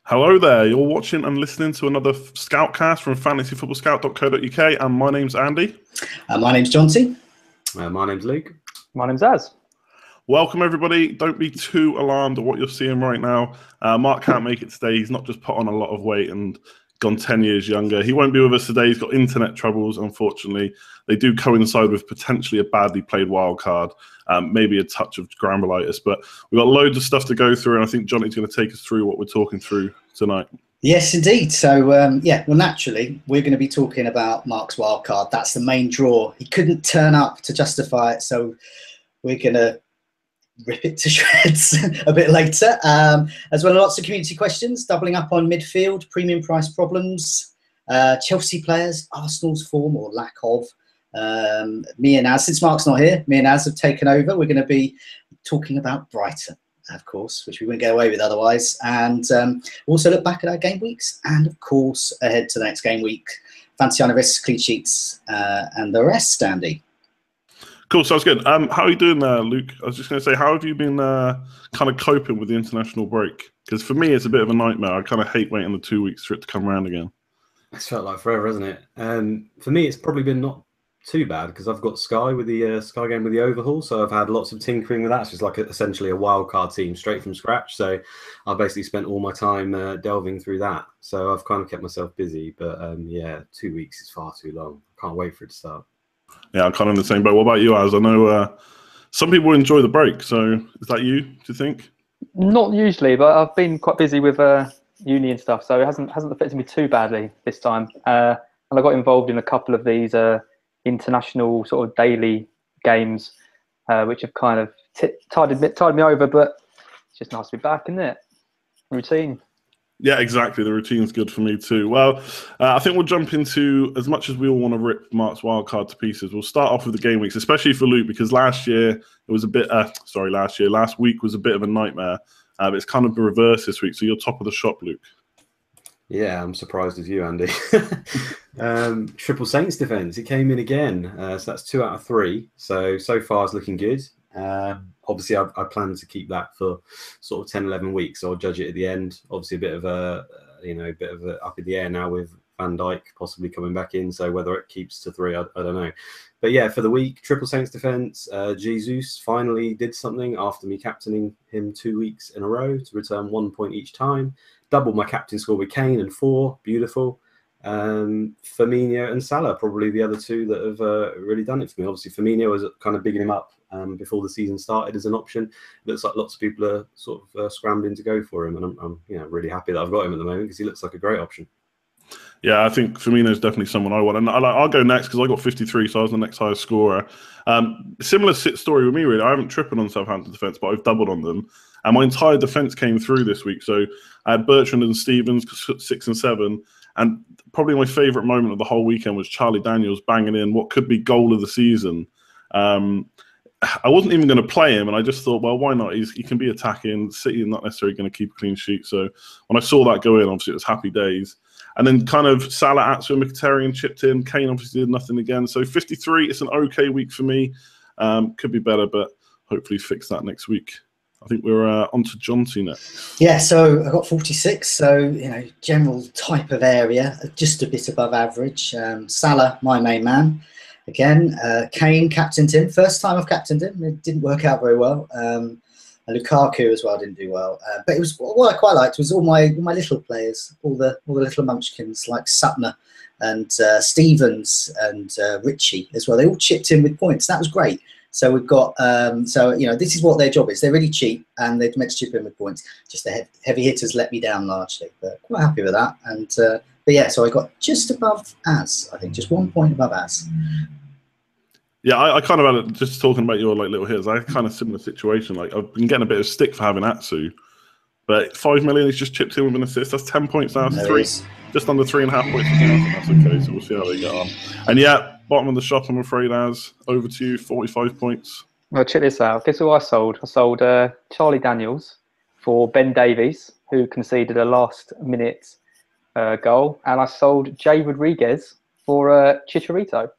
Hello there, you're watching and listening to another Scoutcast from fantasyfootballscout.co.uk, and my name's Andy. My name's Johnsy. My name's Luke. My name's Az. Welcome everybody. Don't be too alarmed at what you're seeing right now. Mark can't make it today. He's not just put on a lot of weight and gone 10 years younger. He won't be with us today. He's got internet troubles, unfortunately. They do coincide with potentially a badly played wild card, maybe a touch of grambulitis. But we've got loads of stuff to go through, and I think Johnny's going to take us through what we're talking through tonight. Yes, indeed. So, well, naturally, we're going to be talking about Mark's wild card. That's the main draw. He couldn't turn up to justify it, so we're going to rip it to shreds a bit later. As well as lots of community questions, doubling up on midfield, premium price problems, Chelsea players, Arsenal's form or lack of. Me and Az, since Mark's not here, me and Az have taken over. We're going to be talking about Brighton, of course, which we wouldn't get away with otherwise. And also look back at our game weeks and, of course, ahead to the next game week. Fancy risks, clean sheets, and the rest, Andy. Cool, sounds good. How are you doing there, Luke? I was just going to say, how have you been kind of coping with the international break? Because for me, it's a bit of a nightmare. I kind of hate waiting the 2 weeks for it to come around again. It's felt like forever, hasn't it? For me, it's probably been not too bad because I've got Sky with the Sky game with the overhaul, so I've had lots of tinkering with that. It's just like essentially a wildcard team straight from scratch. So I've basically spent all my time delving through that. So I've kind of kept myself busy. But yeah, 2 weeks is far too long. Can't wait for it to start. Yeah, I'm kind of in the same boat. What about you, Az? I know some people enjoy the break. So is that you, do you think? Not usually, but I've been quite busy with uni and stuff, so it hasn't affected me too badly this time. And I got involved in a couple of these international sort of daily games, which have kind of tied me over, but it's just nice to be back, isn't it? Routine. Yeah, exactly. The routine's good for me too. Well, I think we'll jump into, as much as we all want to rip Mark's wildcard to pieces, we'll start off with the game weeks, especially for Luke, because last week was a bit of a nightmare. But it's kind of the reverse this week, so you're top of the shop, Luke. Yeah, I'm surprised as you, Andy. Triple Saints defence, it came in again. So that's 2 out of 3. So far it's looking good. Obviously, I plan to keep that for sort of 10, 11 weeks. So I'll judge it at the end. Obviously, a bit of a up in the air now with Van Dijk possibly coming back in. So whether it keeps to 3, I don't know. But yeah, for the week, Triple Saints defence, Jesus finally did something after me captaining him 2 weeks in a row to return 1 point each time. Doubled my captain score with Kane and 4. Beautiful. Firmino and Salah, probably the other two that have really done it for me. Obviously, Firmino was kind of bigging him up before the season started as an option. Looks like lots of people are sort of scrambling to go for him, and I'm really happy that I've got him at the moment because he looks like a great option. Yeah, I think Firmino's definitely someone I want. And I'll go next because I got 53, so I was the next highest scorer. Similar story with me, really. I haven't tripled on Southampton defence, but I've doubled on them. And my entire defence came through this week. So I had Bertrand and Stevens, 6 and 7. And probably my favourite moment of the whole weekend was Charlie Daniels banging in what could be goal of the season. I wasn't even going to play him, and I just thought, well, why not? He can be attacking. City are not necessarily going to keep a clean sheet. So when I saw that go in, obviously it was happy days. And then kind of Salah, Atsu, and Mkhitaryan chipped in. Kane obviously did nothing again. So 53, it's an okay week for me. Could be better, but hopefully fix that next week. I think we're on to Johnsy next. Yeah, so I got 46. So, general type of area, just a bit above average. Salah, my main man. Again, Kane, captained him. First time I've captained him. It didn't work out very well. And Lukaku as well didn't do well. But it was what I quite liked was all my little players, all the little munchkins like Sutner and Stevens and Ritchie as well. They all chipped in with points. That was great. So we've got this is what their job is. They're really cheap and they're meant to chip in with points. Just the heavy hitters let me down largely, but quite happy with that. And but yeah, so I got just above Az. I think just 1 point above Az. Yeah, I kind of had just talking about your little hitters. I had kind of similar situation. Like I've been getting a bit of stick for having Atsu, but 5 million he's just chipped in with an assist. That's 10 points now. Just under 3.5 points. That's okay. So we'll see how they get on. And yeah, bottom of the shop, I'm afraid. Az, over to you, 45 points. Well, check this out. Guess who I sold? I sold Charlie Daniels for Ben Davies, who conceded a last-minute goal, and I sold Jay Rodriguez for Chicharito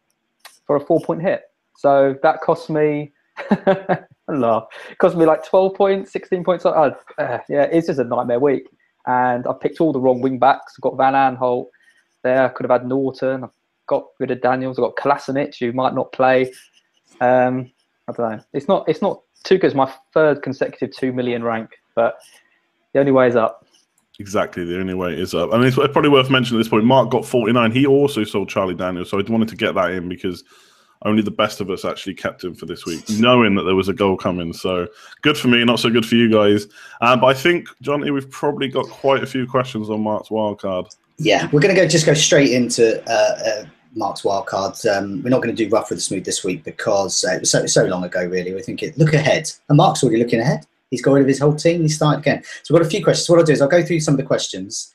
for a 4-point hit. So that cost me, I laugh. It cost me like 12 points, 16 points. Yeah, it's just a nightmare week. and I picked all the wrong wing backs. I've got Van Aanholt there. I could have had Norton. I've got rid of Daniels. I've got Kolasinac, who might not play. I don't know. It's not too good. It's my third consecutive 2 million rank, but the only way is up. Exactly, the only way is up. And it's probably worth mentioning at this point, Mark got 49. He also sold Charlie Daniels, so I wanted to get that in because only the best of us actually kept him for this week, knowing that there was a goal coming. So good for me, not so good for you guys. But I think, Johnny, we've probably got quite a few questions on Mark's wildcard. Yeah, we're going to go straight into Mark's wildcard. We're not going to do rough with the smooth this week because it was so long ago, really. We're thinking, look ahead. And Mark's already looking ahead. He's got rid of his whole team. He started again. So we've got a few questions. So what I'll do is I'll go through some of the questions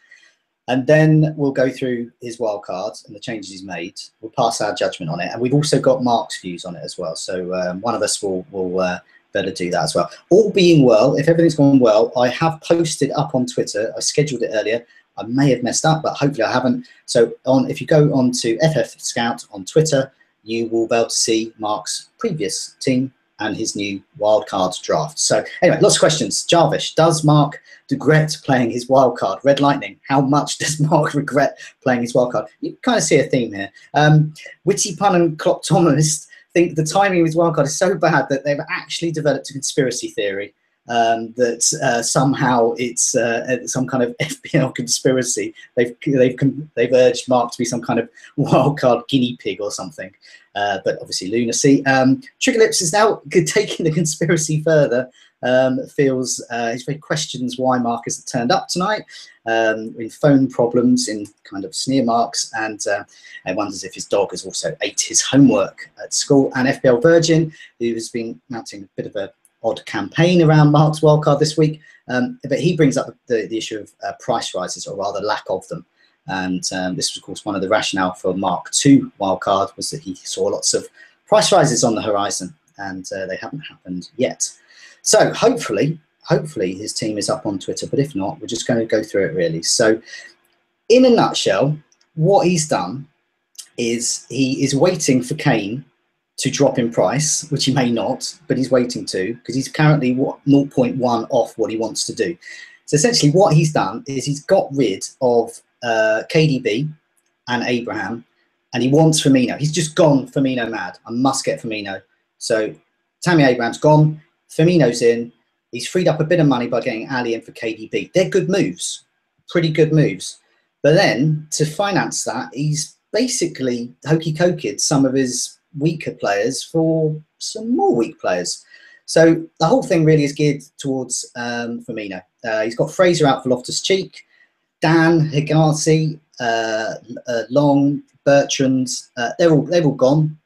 and then we'll go through his wildcard and the changes he's made. We'll pass our judgment on it. And we've also got Mark's views on it as well. So one of us will better do that as well. All being well, if everything's gone well, I have posted up on Twitter. I scheduled it earlier. I may have messed up, but hopefully I haven't. So if you go on to FFScout on Twitter, you will be able to see Mark's previous team and his new wildcard draft. So anyway, lots of questions. Jarvish, does Mark regret playing his wildcard? Red Lightning, how much does Mark regret playing his wildcard? You kind of see a theme here. Witty Pun and Cloptonomist think the timing of his wildcard is so bad that they've actually developed a conspiracy theory that somehow it's some kind of FPL conspiracy. They've urged Mark to be some kind of wildcard guinea pig or something. But obviously lunacy. Triggerlips is now taking the conspiracy further. He questions why Mark hasn't turned up tonight, in phone problems, in kind of sneer marks, and wonders if his dog has also ate his homework at school. And FPL Virgin, who has been mounting a bit of a odd campaign around Mark's wildcard this week, but he brings up the issue of price rises, or rather lack of them. And this was, of course, one of the rationale for Mark II wildcard was that he saw lots of price rises on the horizon, and they haven't happened yet. So hopefully his team is up on Twitter, but if not, we're just going to go through it really. So in a nutshell, what he's done is he is waiting for Kane to drop in price, which he may not, but he's waiting to, because he's currently 0.1 off what he wants to do. So essentially what he's done is he's got rid of KDB and Abraham, and he wants Firmino. He's just gone Firmino mad. I must get Firmino. So Tammy Abraham's gone, Firmino's in. He's freed up a bit of money by getting Ali in for KDB. They're good moves, pretty good moves. But then to finance that, he's basically hokey-coked some of his weaker players for some more weak players. So the whole thing really is geared towards Firmino. He's got Fraser out for Loftus-Cheek, Dan, Higazi, Long, Bertrand, they're all gone.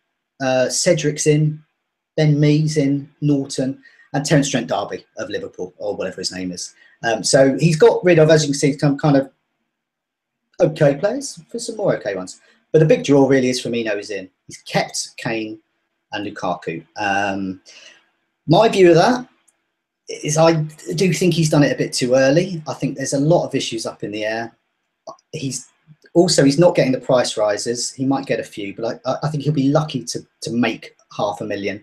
Cedric's in, Ben Mee's in, Norton, and Terence Trent D'Arby of Liverpool, or whatever his name is. So he's got rid of, as you can see, some kind of okay players for some more okay ones. But the big draw really is Firmino is in. He's kept Kane and Lukaku. My view of that is I do think he's done it a bit too early. I think there's a lot of issues up in the air. He's not getting the price rises. He might get a few, but I think he'll be lucky to make $500,000.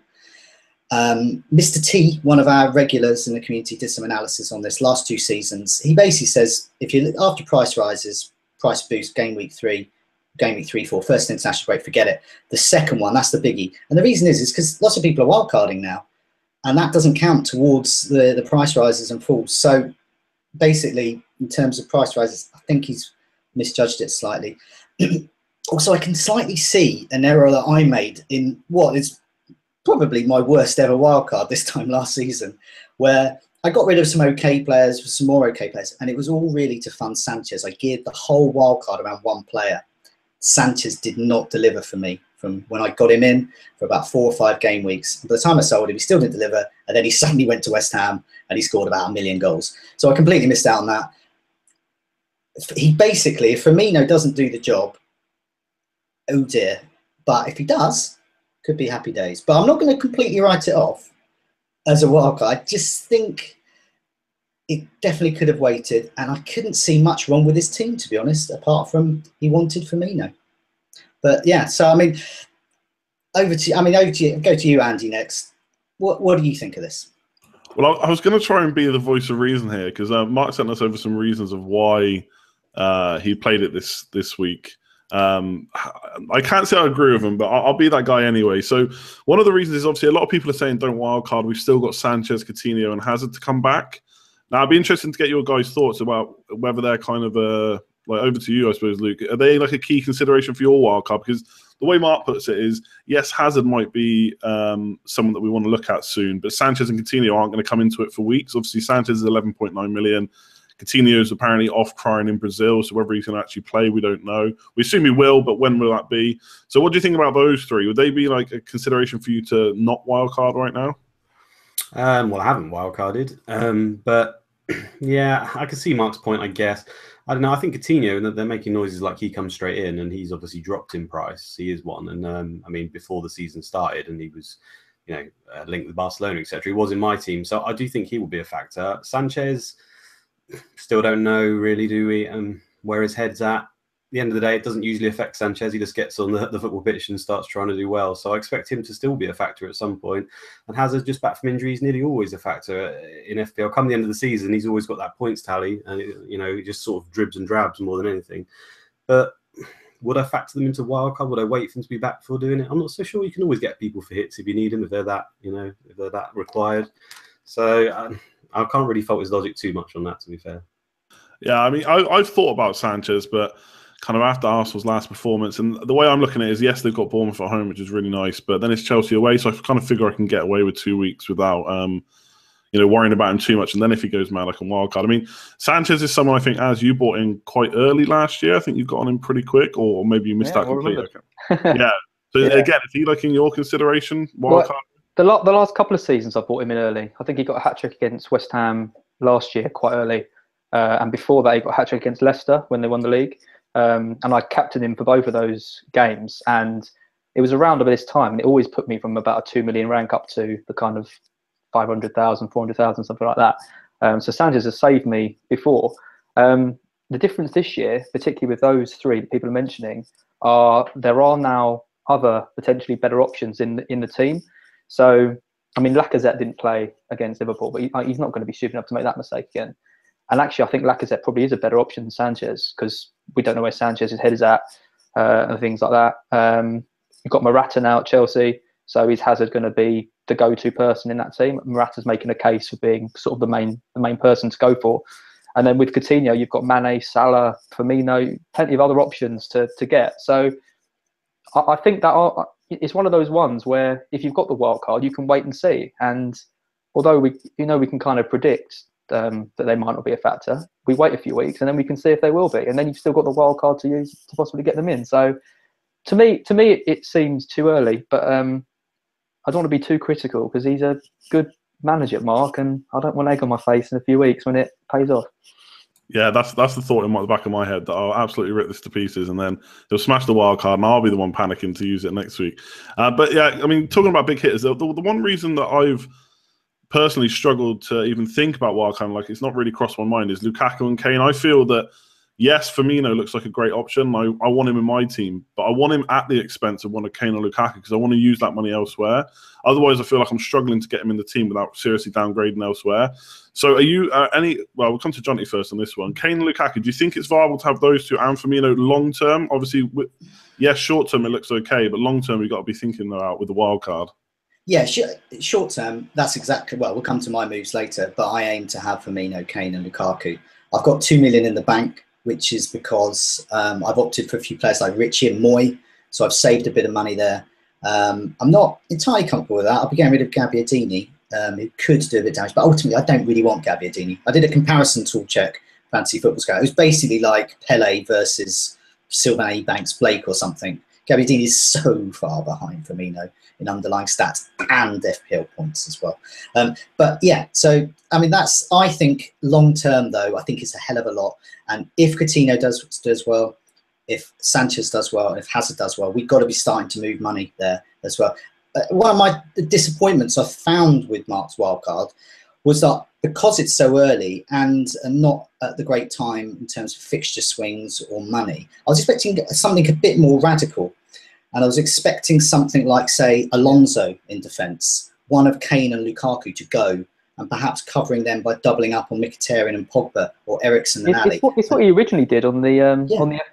Mr. T, one of our regulars in the community, did some analysis on this last 2 seasons. He basically says if you after price rises, price boost, game week 3, 4, first international break, forget it. The second one, that's the biggie. And the reason is because lots of people are wildcarding now, and that doesn't count towards the price rises and falls. So basically, in terms of price rises, I think he's misjudged it slightly. Also, I can slightly see an error that I made in what is probably my worst ever wildcard this time last season, where I got rid of some okay players for some more okay players, and it was all really to fund Sanchez. I geared the whole wildcard around one player. Sanchez did not deliver for me from when I got him in for about 4 or 5 game weeks. By the time I sold him, he still didn't deliver, and then he suddenly went to West Ham and he scored about 1 million goals. So I completely missed out on that. He basically, if Firmino doesn't do the job, oh dear. But if he does, could be happy days. But I'm not going to completely write it off as a wildcard. I just think it definitely could have waited, and I couldn't see much wrong with his team, to be honest, apart from he wanted Firmino. But yeah, so over to you. Go to you, Andy, next. What do you think of this? Well, I was going to try and be the voice of reason here because Mark sent us over some reasons of why he played it this week. I can't say I agree with him, but I'll be that guy anyway. So one of the reasons is obviously a lot of people are saying don't wildcard. We've still got Sanchez, Coutinho, and Hazard to come back. Now, it'd be interesting to get your guys' thoughts about whether they're kind of like over to you, I suppose, Luke. Are they like a key consideration for your wildcard? Because the way Mark puts it is, yes, Hazard might be someone that we want to look at soon, but Sanchez and Coutinho aren't going to come into it for weeks. Obviously, Sanchez is 11.9 million. Coutinho is apparently off crying in Brazil, so whether he's going to actually play, we don't know. We assume he will, but when will that be? So what do you think about those three? Would they be like a consideration for you to not wildcard right now? Well, I haven't wildcarded, but yeah, I can see Mark's point, I guess. I don't know. I think Coutinho, they're making noises like he comes straight in, and he's obviously dropped in price. He is one, and I mean, before the season started, and he was, linked with Barcelona, etc. He was in my team, so I do think he will be a factor. Sanchez, still don't know really, do we? Where his head's at. The end of the day, it doesn't usually affect Sanchez. He just gets on the football pitch and starts trying to do well. So I expect him to still be a factor at some point. And Hazard, just back from injury, is nearly always a factor in FPL. Come the end of the season, he's always got that points tally, and he just sort of dribs and drabs more than anything. But would I factor them into wildcard? Would I wait for them to be back before doing it? I'm not so sure. You can always get people for hits if you need them, if they're that, if they're that required. So I can't really fault his logic too much on that, to be fair. Yeah, I mean, I've thought about Sanchez, but kind of after Arsenal's last performance, and the way I'm looking at it is, yes, they've got Bournemouth at home, which is really nice, but then it's Chelsea away, so I kind of figure I can get away with 2 weeks without, worrying about him too much. And then if he goes mad, I can wildcard. I mean, Sanchez is someone I think, as you bought in quite early last year, I think you've got on him pretty quick, or maybe you missed that completely. Yeah. So again, is he like in your consideration, wildcard? Well, the last couple of seasons I bought him in early. I think he got a hat-trick against West Ham last year quite early. And before that, he got a hat-trick against Leicester when they won the league. And I captained him for both of those games. And it was around about this time. And it always put me from about a 2 million rank up to the kind of 500,000, 400,000, something like that. So Sanchez has saved me before. The difference this year, particularly with those three that people are mentioning, are there are now other potentially better options in the team. So, I mean, Lacazette didn't play against Liverpool, but he's not going to be stupid enough to make that mistake again. And actually, I think Lacazette probably is a better option than Sanchez because we don't know where Sanchez's head is at and things like that. You've got Morata now at Chelsea, so is Hazard going to be the go-to person in that team? Morata's making a case for being sort of the main person to go for. And then with Coutinho, you've got Mane, Salah, Firmino, plenty of other options to get. So I think that it's one of those ones where if you've got the wild card, you can wait and see. And although we can kind of predict that they might not be a factor, we wait a few weeks and then we can see if they will be. And then you've still got the wild card to use to possibly get them in. So to me, it seems too early. But I don't want to be too critical because he's a good manager, Mark, and I don't want egg on my face in a few weeks when it pays off. Yeah, that's the thought in the back of my head that I'll absolutely rip this to pieces and then he'll smash the wild card and I'll be the one panicking to use it next week. But yeah, I mean, talking about big hitters, the one reason that I've personally struggled to even think about wild card, like it's not really crossed my mind, is Lukaku and Kane. I feel that, yes, Firmino looks like a great option. I want him in my team, but I want him at the expense of one of Kane or Lukaku because I want to use that money elsewhere. Otherwise, I feel like I'm struggling to get him in the team without seriously downgrading elsewhere. So are you well, we'll come to Johnny first on this one. Kane and Lukaku, do you think it's viable to have those two and Firmino long-term? Obviously, yes, short-term it looks okay, but long-term we've got to be thinking about with the wild card. Yeah, short-term, that's exactly, well, we'll come to my moves later, but I aim to have Firmino, Kane and Lukaku. I've got 2 million in the bank, which is because I've opted for a few players like Richie and Moy, so I've saved a bit of money there. I'm not entirely comfortable with that. I'll be getting rid of Gabbiadini, who could do a bit of damage, but ultimately I don't really want Gabbiadini. I did a comparison tool check, Fantasy Football Scout. It was basically like Pele versus Sylvain Ebanks Blake or something. Gabbiadini is so far behind Firmino in underlying stats and FPL points as well. But yeah, so I mean I think long term though, I think it's a hell of a lot. And if Coutinho does well, if Sanchez does well, and if Hazard does well, we've got to be starting to move money there as well. One of my disappointments I found with Mark's wildcard was that because it's so early and not at the great time in terms of fixture swings or money, I was expecting something a bit more radical. And I was expecting something like, say, Alonso in defence, one of Kane and Lukaku to go and perhaps covering them by doubling up on Mkhitaryan and Pogba or Eriksen and Ali. It's what he originally did on the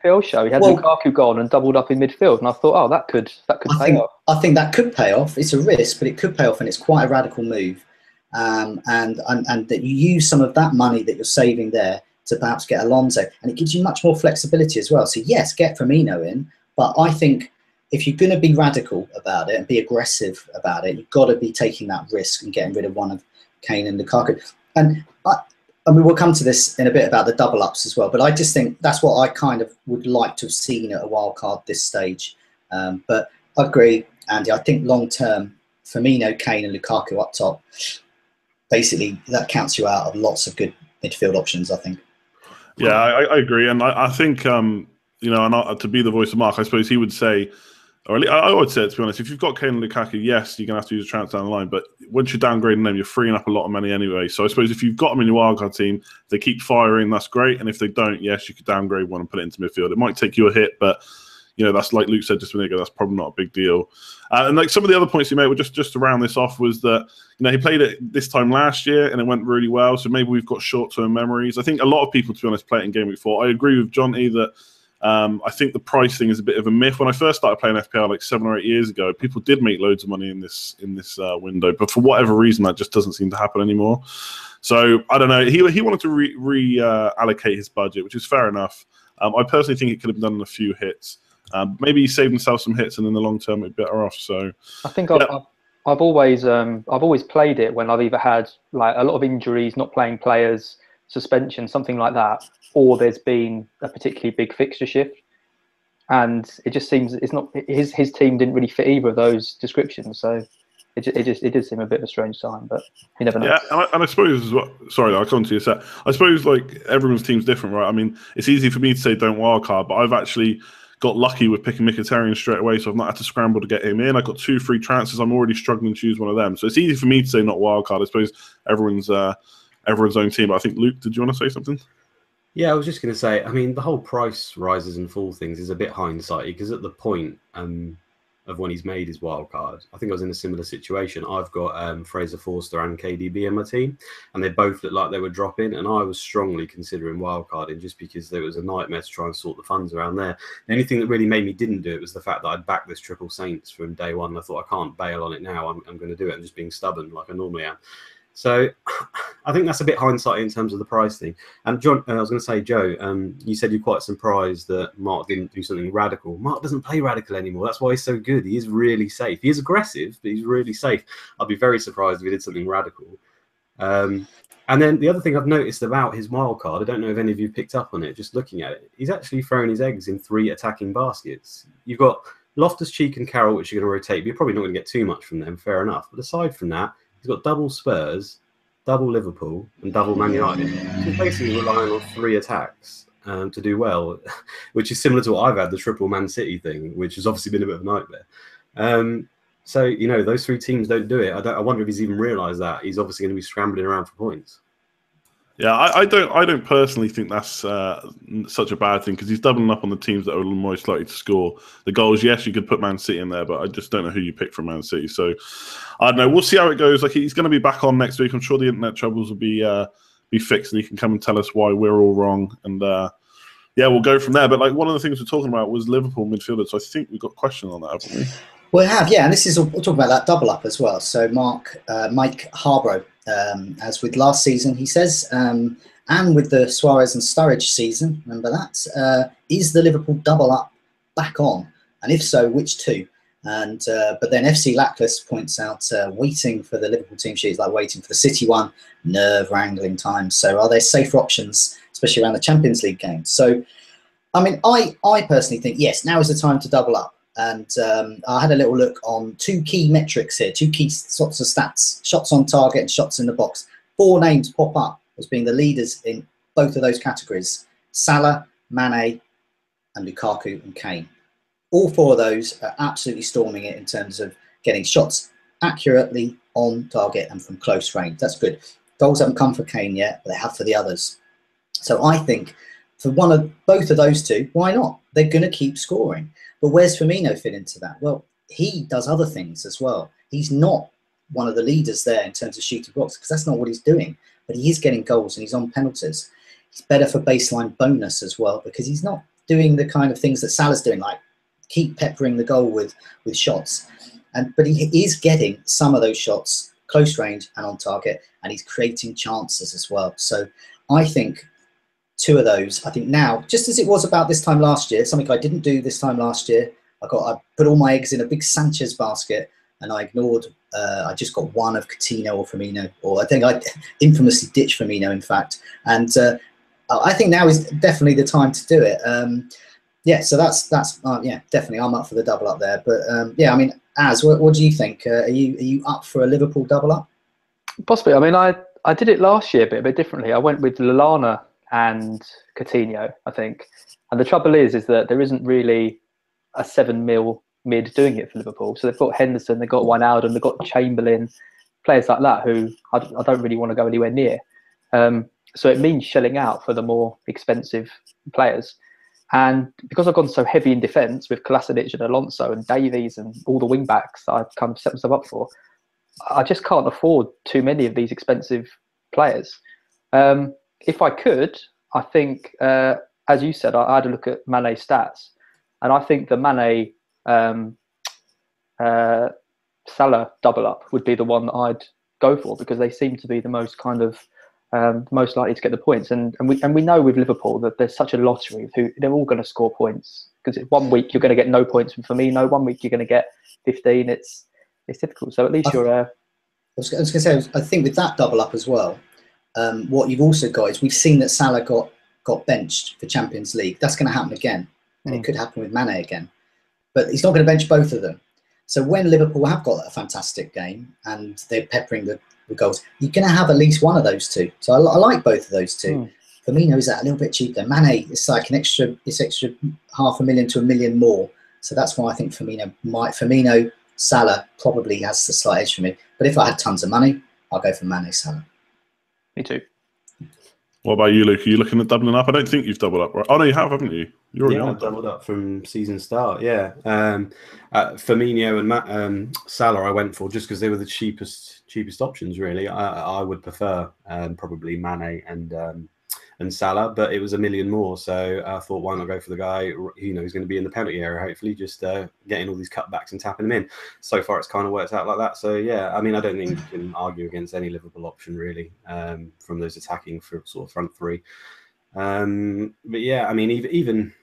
FPL show. He had Lukaku gone and doubled up in midfield, and I thought, that could pay off. I think that could pay off. It's a risk, but it could pay off, and it's quite a radical move. And that you use some of that money that you're saving there to perhaps get Alonso, and it gives you much more flexibility as well. So yes, get Firmino in, but I think if you're going to be radical about it and be aggressive about it, you've got to be taking that risk and getting rid of one of Kane and Lukaku. And I mean, we'll come to this in a bit about the double ups as well, but I just think that's what I kind of would like to have seen at a wild card this stage. But I agree, Andy. I think long term, Firmino, Kane, and Lukaku up top, basically that counts you out of lots of good midfield options, I think. Yeah, I agree, and I think and to be the voice of Mark, I suppose he would say. Or I would say, to be honest, if you've got Kane and Lukaku, yes, you're going to have to use a transfer down the line. But once you're downgrading them, you're freeing up a lot of money anyway. So I suppose if you've got them in your wildcard team, if they keep firing, that's great. And if they don't, yes, you could downgrade one and put it into midfield. It might take you a hit, but that's like Luke said just a minute ago. That's probably not a big deal. And like some of the other points he made, were just to round this off, was that he played it this time last year and it went really well. So maybe we've got short-term memories. I think a lot of people, to be honest, play it in game week 4. I agree with Jonty that. I think the price thing is a bit of a myth. When I first started playing FPL like 7 or 8 years ago, people did make loads of money in this window, but for whatever reason, that just doesn't seem to happen anymore. So I don't know. He wanted to reallocate his budget, which is fair enough. I personally think it could have done a few hits. Maybe he saved himself some hits, and in the long term, it'd be better off. So I think I've always played it when I've either had like a lot of injuries, not playing players, suspension, something like that, or there's been a particularly big fixture shift, and it just seems it's not his team didn't really fit either of those descriptions. So it did seem a bit of a strange time, but you never know. Yeah, and I suppose sorry, I'll come to you a sec. I suppose like everyone's team's different, right? I mean, it's easy for me to say don't wildcard, but I've actually got lucky with picking Mkhitaryan straight away, so I've not had to scramble to get him in. I got 2 free transfers. I'm already struggling to choose one of them, so it's easy for me to say not wildcard. I suppose everyone's own team. But I think Luke, did you want to say something? Yeah, I was just going to say, I mean, the whole price rises and fall things is a bit hindsighty, because at the point of when he's made his wild card, I think I was in a similar situation. I've got Fraser Forster and KDB in my team, and they both looked like they were dropping, and I was strongly considering wild carding just because there was a nightmare to try and sort the funds around there. The only thing that really made me didn't do it was the fact that I'd backed this Triple Saints from day one. I thought, I can't bail on it now. I'm going to do it. I'm just being stubborn like I normally am. So I think that's a bit hindsight in terms of the price thing. And John, I was going to say, Joe, you said you're quite surprised that Mark didn't do something radical. Mark doesn't play radical anymore. That's why he's so good. He is really safe. He is aggressive, but he's really safe. I'd be very surprised if he did something radical. And then the other thing I've noticed about his wild card, I don't know if any of you picked up on it, just looking at it, he's actually throwing his eggs in 3 attacking baskets. You've got Loftus-Cheek and Carroll, which you're going to rotate, but you're probably not going to get too much from them, fair enough. But aside from that, he's got double Spurs, double Liverpool, and double Man United. So he's basically relying on 3 attacks to do well, which is similar to what I've had, the triple Man City thing, which has obviously been a bit of a nightmare. So, those 3 teams don't do it. I wonder if he's even realised that. He's obviously going to be scrambling around for points. Yeah, I don't personally think that's such a bad thing, because he's doubling up on the teams that are most likely to score the goals. Yes, you could put Man City in there, but I just don't know who you pick from Man City. So I don't know. We'll see how it goes. Like, he's going to be back on next week. I'm sure the internet troubles will be fixed, and he can come and tell us why we're all wrong. And we'll go from there. But like, one of the things we're talking about was Liverpool midfielder. So I think we've got a question on that, haven't we? We have, yeah. And we'll talk about that double up as well. So Mike Harborough. As with last season, he says, and with the Suarez and Sturridge season, remember that, is the Liverpool double up back on? And if so, which 2? And but then FC Lackless points out, waiting for the Liverpool team sheet is like waiting for the City one, nerve-wrangling times. So are there safer options, especially around the Champions League games? So, I mean, I personally think, yes, now is the time to double up. And I had a little look on 2 key metrics here, 2 key sorts of stats, shots on target and shots in the box. 4 names pop up as being the leaders in both of those categories: Salah, Mane, and Lukaku and Kane. All 4 of those are absolutely storming it in terms of getting shots accurately on target and from close range. That's good. Goals haven't come for Kane yet, but they have for the others. So I think for both of those 2, why not? They're going to keep scoring. But where's Firmino fit into that? Well, he does other things as well. He's not one of the leaders there in terms of shooting box, because that's not what he's doing. But he is getting goals and he's on penalties. He's better for baseline bonus as well, because he's not doing the kind of things that Salah's doing, like keep peppering the goal with shots. But he is getting some of those shots close range and on target, and he's creating chances as well. So I think two of those, I think now, just as it was about this time last year, something I didn't do this time last year, I put all my eggs in a big Sanchez basket, and I ignored, I just got one of Coutinho or Firmino, or I think I infamously ditched Firmino, in fact. And I think now is definitely the time to do it. Yeah, so that's definitely I'm up for the double up there. But yeah, I mean, Az, what do you think? Are you up for a Liverpool double up? Possibly. I mean, I did it last year a bit differently. I went with Lallana and Coutinho, I think. And the trouble is that there isn't really a 7 mil mid doing it for Liverpool. So they've got Henderson, they've got Wijnaldum, they've got Chamberlain, players like that who I don't really want to go anywhere near. So it means shelling out for the more expensive players. And because I've gone so heavy in defence with Kolasinac and Alonso and Davies and all the wing backs that I've kind of set myself up for, I just can't afford too many of these expensive players. If I could, I think, as you said, I had a look at Mane's stats, and I think the Mane Salah double up would be the one that I'd go for, because they seem to be the most kind of most likely to get the points. And we know with Liverpool that there's such a lottery of who they're all going to score points, because 1 week you're going to get no points from Firmino, 1 week you're going to get 15. It's difficult. So at least you're. I was going to say, I think with that double up as well, what you've also got is we've seen that Salah got benched for Champions League. That's going to happen again, and it could happen with Mane again. But he's not going to bench both of them. So when Liverpool have got a fantastic game and they're peppering the goals, you're going to have at least one of those two. So I like both of those two. Firmino is a little bit cheaper. Mane is like an extra $500,000 to $1 million more. So that's why I think Firmino, Salah probably has the slight edge for me. But if I had tons of money, I'll go for Mane, Salah. Me too. What about you, Luke? Are you looking at doubling up? I don't think you've doubled up, right? Oh no, you have, haven't you? You're already on doubled up from season start. Yeah, Firmino and Salah I went for just because they were the cheapest options. Really, I would prefer probably Mane and Salah, but it was $1 million more. So I thought, why not go for the guy who's going to be in the penalty area? Hopefully, just getting all these cutbacks and tapping them in. So far, it's kind of worked out like that. So yeah, I mean, I don't think you can argue against any Liverpool option really from those attacking for sort of front three. But yeah, I mean, even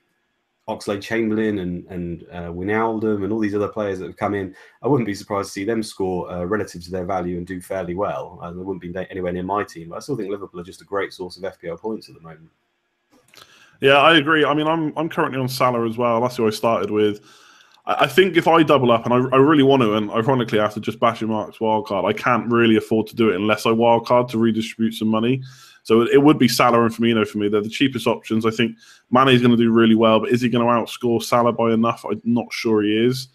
Oxlade-Chamberlain and Wijnaldum and all these other players that have come in, I wouldn't be surprised to see them score relative to their value and do fairly well. They wouldn't be anywhere near my team, but I still think Liverpool are just a great source of FPL points at the moment. Yeah, I agree. I mean, I'm currently on Salah as well. That's who I started with. I think if I double up, and I really want to, and ironically after just bashing Mark's wildcard, I can't really afford to do it unless I wildcard to redistribute some money. So it would be Salah and Firmino for me. They're the cheapest options. I think Mane is going to do really well, but is he going to outscore Salah by enough? I'm not sure he is.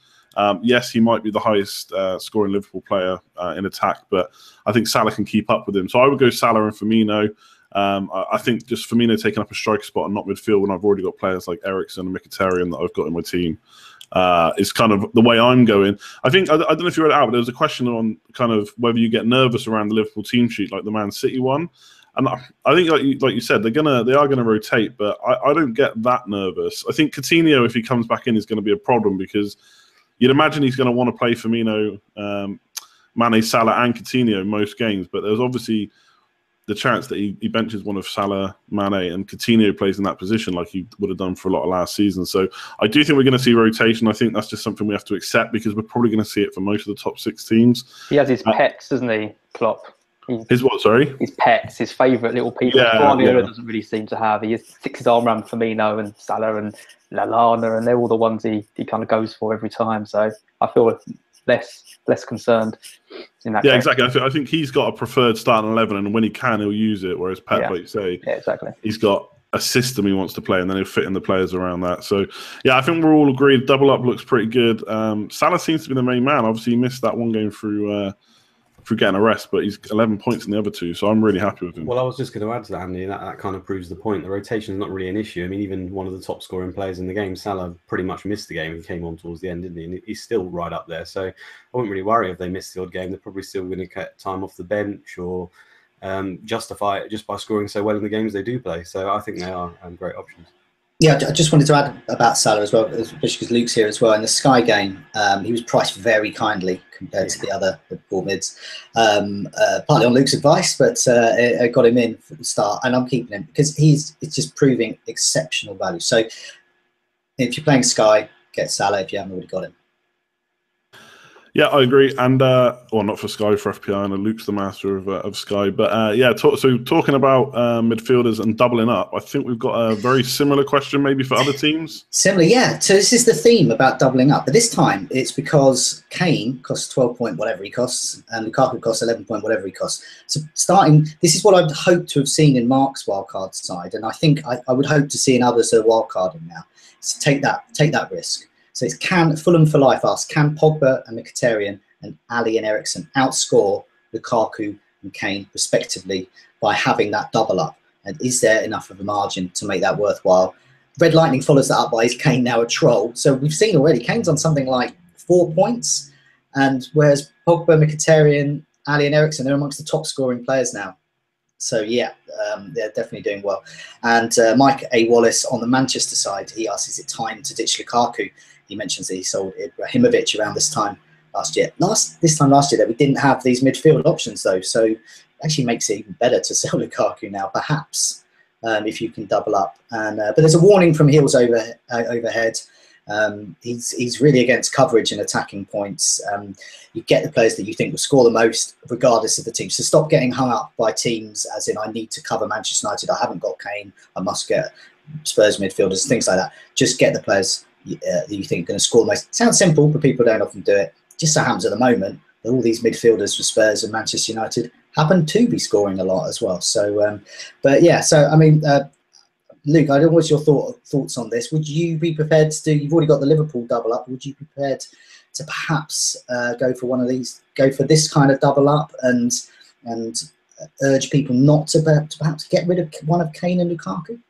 Yes, he might be the highest scoring Liverpool player in attack, but I think Salah can keep up with him. So I would go Salah and Firmino. I think just Firmino taking up a striker spot and not midfield when I've already got players like Eriksen and Mkhitaryan that I've got in my team is kind of the way I'm going. I think, I don't know if you read it out, but there was a question on kind of whether you get nervous around the Liverpool team sheet like the Man City one. And I think, like you said, they are gonna rotate, but I don't get that nervous. I think Coutinho, if he comes back in, is going to be a problem because you'd imagine he's going to want to play Firmino, Mane, Salah, and Coutinho most games. But there's obviously the chance that he benches one of Salah, Mane, and Coutinho plays in that position like he would have done for a lot of last season. So I do think we're going to see rotation. I think that's just something we have to accept because we're probably going to see it for most of the top 6 teams. He has his pets, doesn't he, Klopp? His what, sorry? His pets, his favourite little people. Guardiola doesn't really seem to have. He sticks his arm around Firmino and Salah and Lallana, and they're all the ones he kind of goes for every time. So I feel less concerned in that case. Exactly. I think he's got a preferred starting 11, and when he can, he'll use it. Whereas Pep, like you say, exactly. He's got a system he wants to play, and then he'll fit in the players around that. So, yeah, I think we're all agreed. Double up looks pretty good. Salah seems to be the main man. Obviously, he missed that one game through through getting a rest, but he's 11 points in the other two, so I'm really happy with him. Well, I was just going to add to that, Andy, and that kind of proves the point. The rotation is not really an issue. I mean, even one of the top scoring players in the game, Salah, pretty much missed the game. He came on towards the end, didn't he? And he's still right up there. So I wouldn't really worry if they missed the odd game. They're probably still going to get time off the bench or justify it just by scoring so well in the games they do play. So I think they are great options. Yeah, I just wanted to add about Salah as well, especially because Luke's here as well. In the Sky game, he was priced very kindly compared to the other Liverpool mids. Partly on Luke's advice, but I got him in for the start, and I'm keeping him because it's just proving exceptional value. So if you're playing Sky, get Salah if you haven't already got him. Yeah, I agree. And, well, not for Sky, for FPI, and Luke's the master of Sky. But, yeah, so talking about midfielders and doubling up, I think we've got a very similar question maybe for other teams. Similar, yeah. So this is the theme about doubling up. But this time it's because Kane costs 12 point whatever he costs, and Lukaku costs 11 point whatever he costs. So this is what I'd hoped to have seen in Mark's wildcard side. And I think I would hope to see in others who are wildcarding now. So take that risk. So it's Fulham for life asks, can Pogba and Mkhitaryan and Ali and Eriksen outscore Lukaku and Kane respectively by having that double up? And is there enough of a margin to make that worthwhile? Red Lightning follows that up by, is Kane now a troll? So we've seen already, Kane's on something like 4 points, and whereas Pogba, Mkhitaryan, Ali and Eriksen, they're amongst the top scoring players now. So yeah, they're definitely doing well. And Mike A. Wallace on the Manchester side, he asks, is it time to ditch Lukaku? He mentions that he sold Ibrahimovic around this time last year. This time last year that we didn't have these midfield options though, so it actually makes it even better to sell Lukaku now, perhaps, if you can double up. And but there's a warning from heels overhead. He's really against coverage and attacking points. You get the players that you think will score the most, regardless of the team. So stop getting hung up by teams, as in I need to cover Manchester United. I haven't got Kane. I must get Spurs midfielders, things like that. Just get the players that you think are going to score the most. Sounds simple, but people don't often do it. Just so happens at the moment that all these midfielders for Spurs and Manchester United happen to be scoring a lot as well. So, but yeah. So I mean. Luke, I don't know what's your thoughts on this. Would you be prepared to do? You've already got the Liverpool double up. Would you be prepared to perhaps go for one of these? Go for this kind of double up and urge people not to perhaps get rid of one of Kane and Lukaku?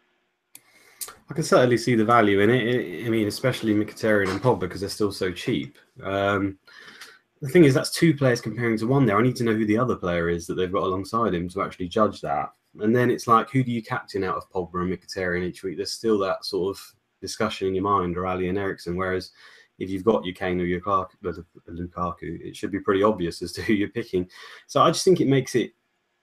I can certainly see the value in it. I mean, especially Mkhitaryan and Pogba because they're still so cheap. The thing is, that's two players comparing to one there. I need to know who the other player is that they've got alongside him to actually judge that. And then it's like, who do you captain out of Pogba and Mkhitaryan each week? There's still that sort of discussion in your mind, or Ali and Eriksen. Whereas if you've got your Kane or your Lukaku, it should be pretty obvious as to who you're picking. So I just think it makes it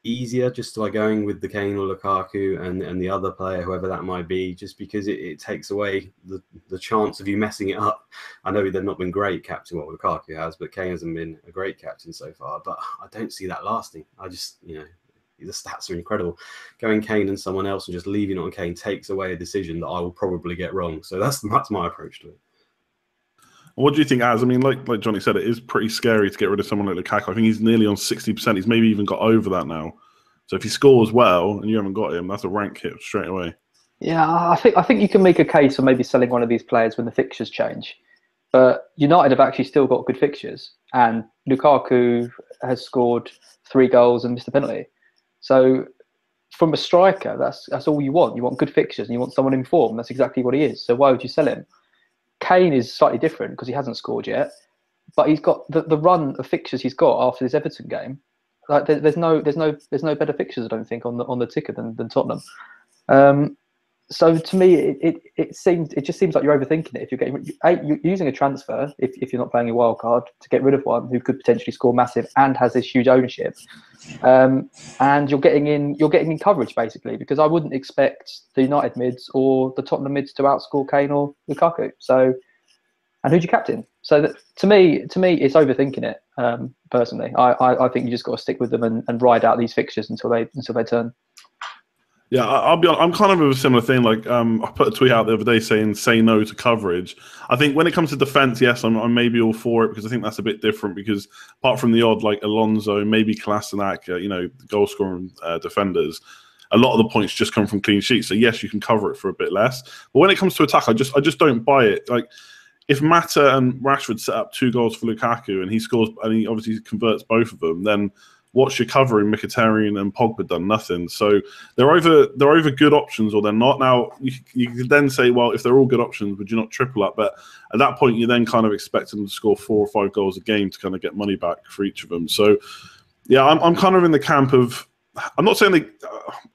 easier just by going with the Kane or Lukaku and the other player, whoever that might be, just because it takes away the chance of you messing it up. I know they've not been great captain, well, Lukaku has, but Kane hasn't been a great captain so far. But I don't see that lasting. I just, the stats are incredible. Going Kane and someone else and just leaving it on Kane takes away a decision that I will probably get wrong. So that's my approach to it. What do you think, Az? I mean, like Johnny said, it is pretty scary to get rid of someone like Lukaku. I think he's nearly on 60%. He's maybe even got over that now. So if he scores well and you haven't got him, that's a rank hit straight away. Yeah, I think you can make a case for maybe selling one of these players when the fixtures change. But United have actually still got good fixtures. And Lukaku has scored 3 goals and missed a penalty. So from a striker, that's all you want. You want good fixtures and you want someone in form. That's exactly what he is. So why would you sell him? Kane is slightly different because he hasn't scored yet, but he's got the run of fixtures he's got after this Everton game. Like there's no better fixtures, I don't think, on the ticker than Tottenham. So to me, it just seems like you're overthinking it. If you're using a transfer, if you're not playing a wild card, to get rid of one who could potentially score massive and has this huge ownership, and you're getting in coverage basically, because I wouldn't expect the United mids or the Tottenham mids to outscore Kane or Lukaku. So, and who'd you captain? So to me, it's overthinking it. Personally, I think you just got to stick with them and ride out these fixtures until they turn. Yeah, I'm kind of a similar thing. Like, I put a tweet out the other day saying "say no to coverage." I think when it comes to defense, yes, I'm maybe all for it because I think that's a bit different. Because apart from the odd like Alonso, maybe Kolasinac, goal scoring defenders, a lot of the points just come from clean sheets. So yes, you can cover it for a bit less. But when it comes to attack, I just don't buy it. Like, if Mata and Rashford set up 2 goals for Lukaku and he scores and he obviously converts both of them, then what's your cover in Mkhitaryan and Pogba done? Nothing. So they're either good options or they're not. Now you could then say, well, if they're all good options, would you not triple up? But at that point, you then kind of expect them to score 4 or 5 goals a game to kind of get money back for each of them. So yeah, I'm kind of in the camp of, I'm not saying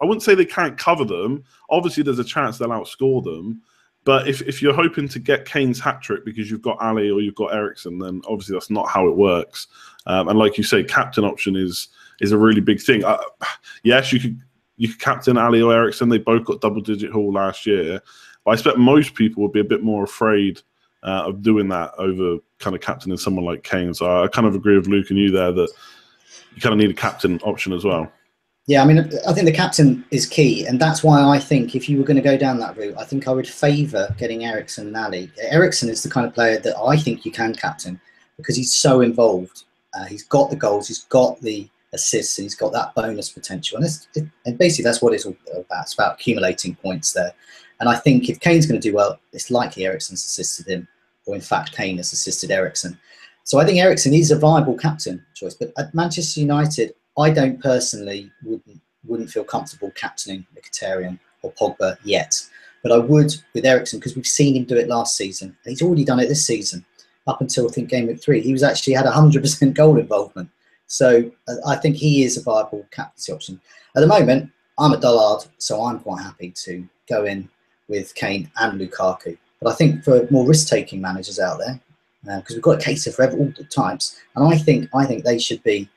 I wouldn't say they can't cover them. Obviously, there's a chance they'll outscore them. But if you're hoping to get Kane's hat-trick because you've got Ali or you've got Eriksen, then obviously that's not how it works. And like you say, captain option is a really big thing. Yes, you could captain Ali or Eriksen. They both got double-digit haul last year. But I expect most people would be a bit more afraid of doing that over kind of captaining someone like Kane. So I kind of agree with Luke and you there that you kind of need a captain option as well. Yeah, I mean, I think the captain is key, and that's why I think if you were going to go down that route, I think I would favour getting Eriksen and Ali. Eriksen is the kind of player that I think you can captain because he's so involved. He's got the goals, he's got the assists, and he's got that bonus potential. And basically, that's what it's all about. It's about accumulating points there. And I think if Kane's going to do well, it's likely Eriksen's assisted him, or in fact, Kane has assisted Eriksen. So I think Eriksen is a viable captain choice. But at Manchester United, I don't personally wouldn't feel comfortable captaining Mkhitaryan or Pogba yet, but I would with Eriksen because we've seen him do it last season and he's already done it this season. Up until I think game week 3, he was actually had 100% goal involvement. So I think he is a viable captaincy option. At the moment, I'm a dullard, so I'm quite happy to go in with Kane and Lukaku. But I think for more risk-taking managers out there, because we've got a case of all the types, and I think they should be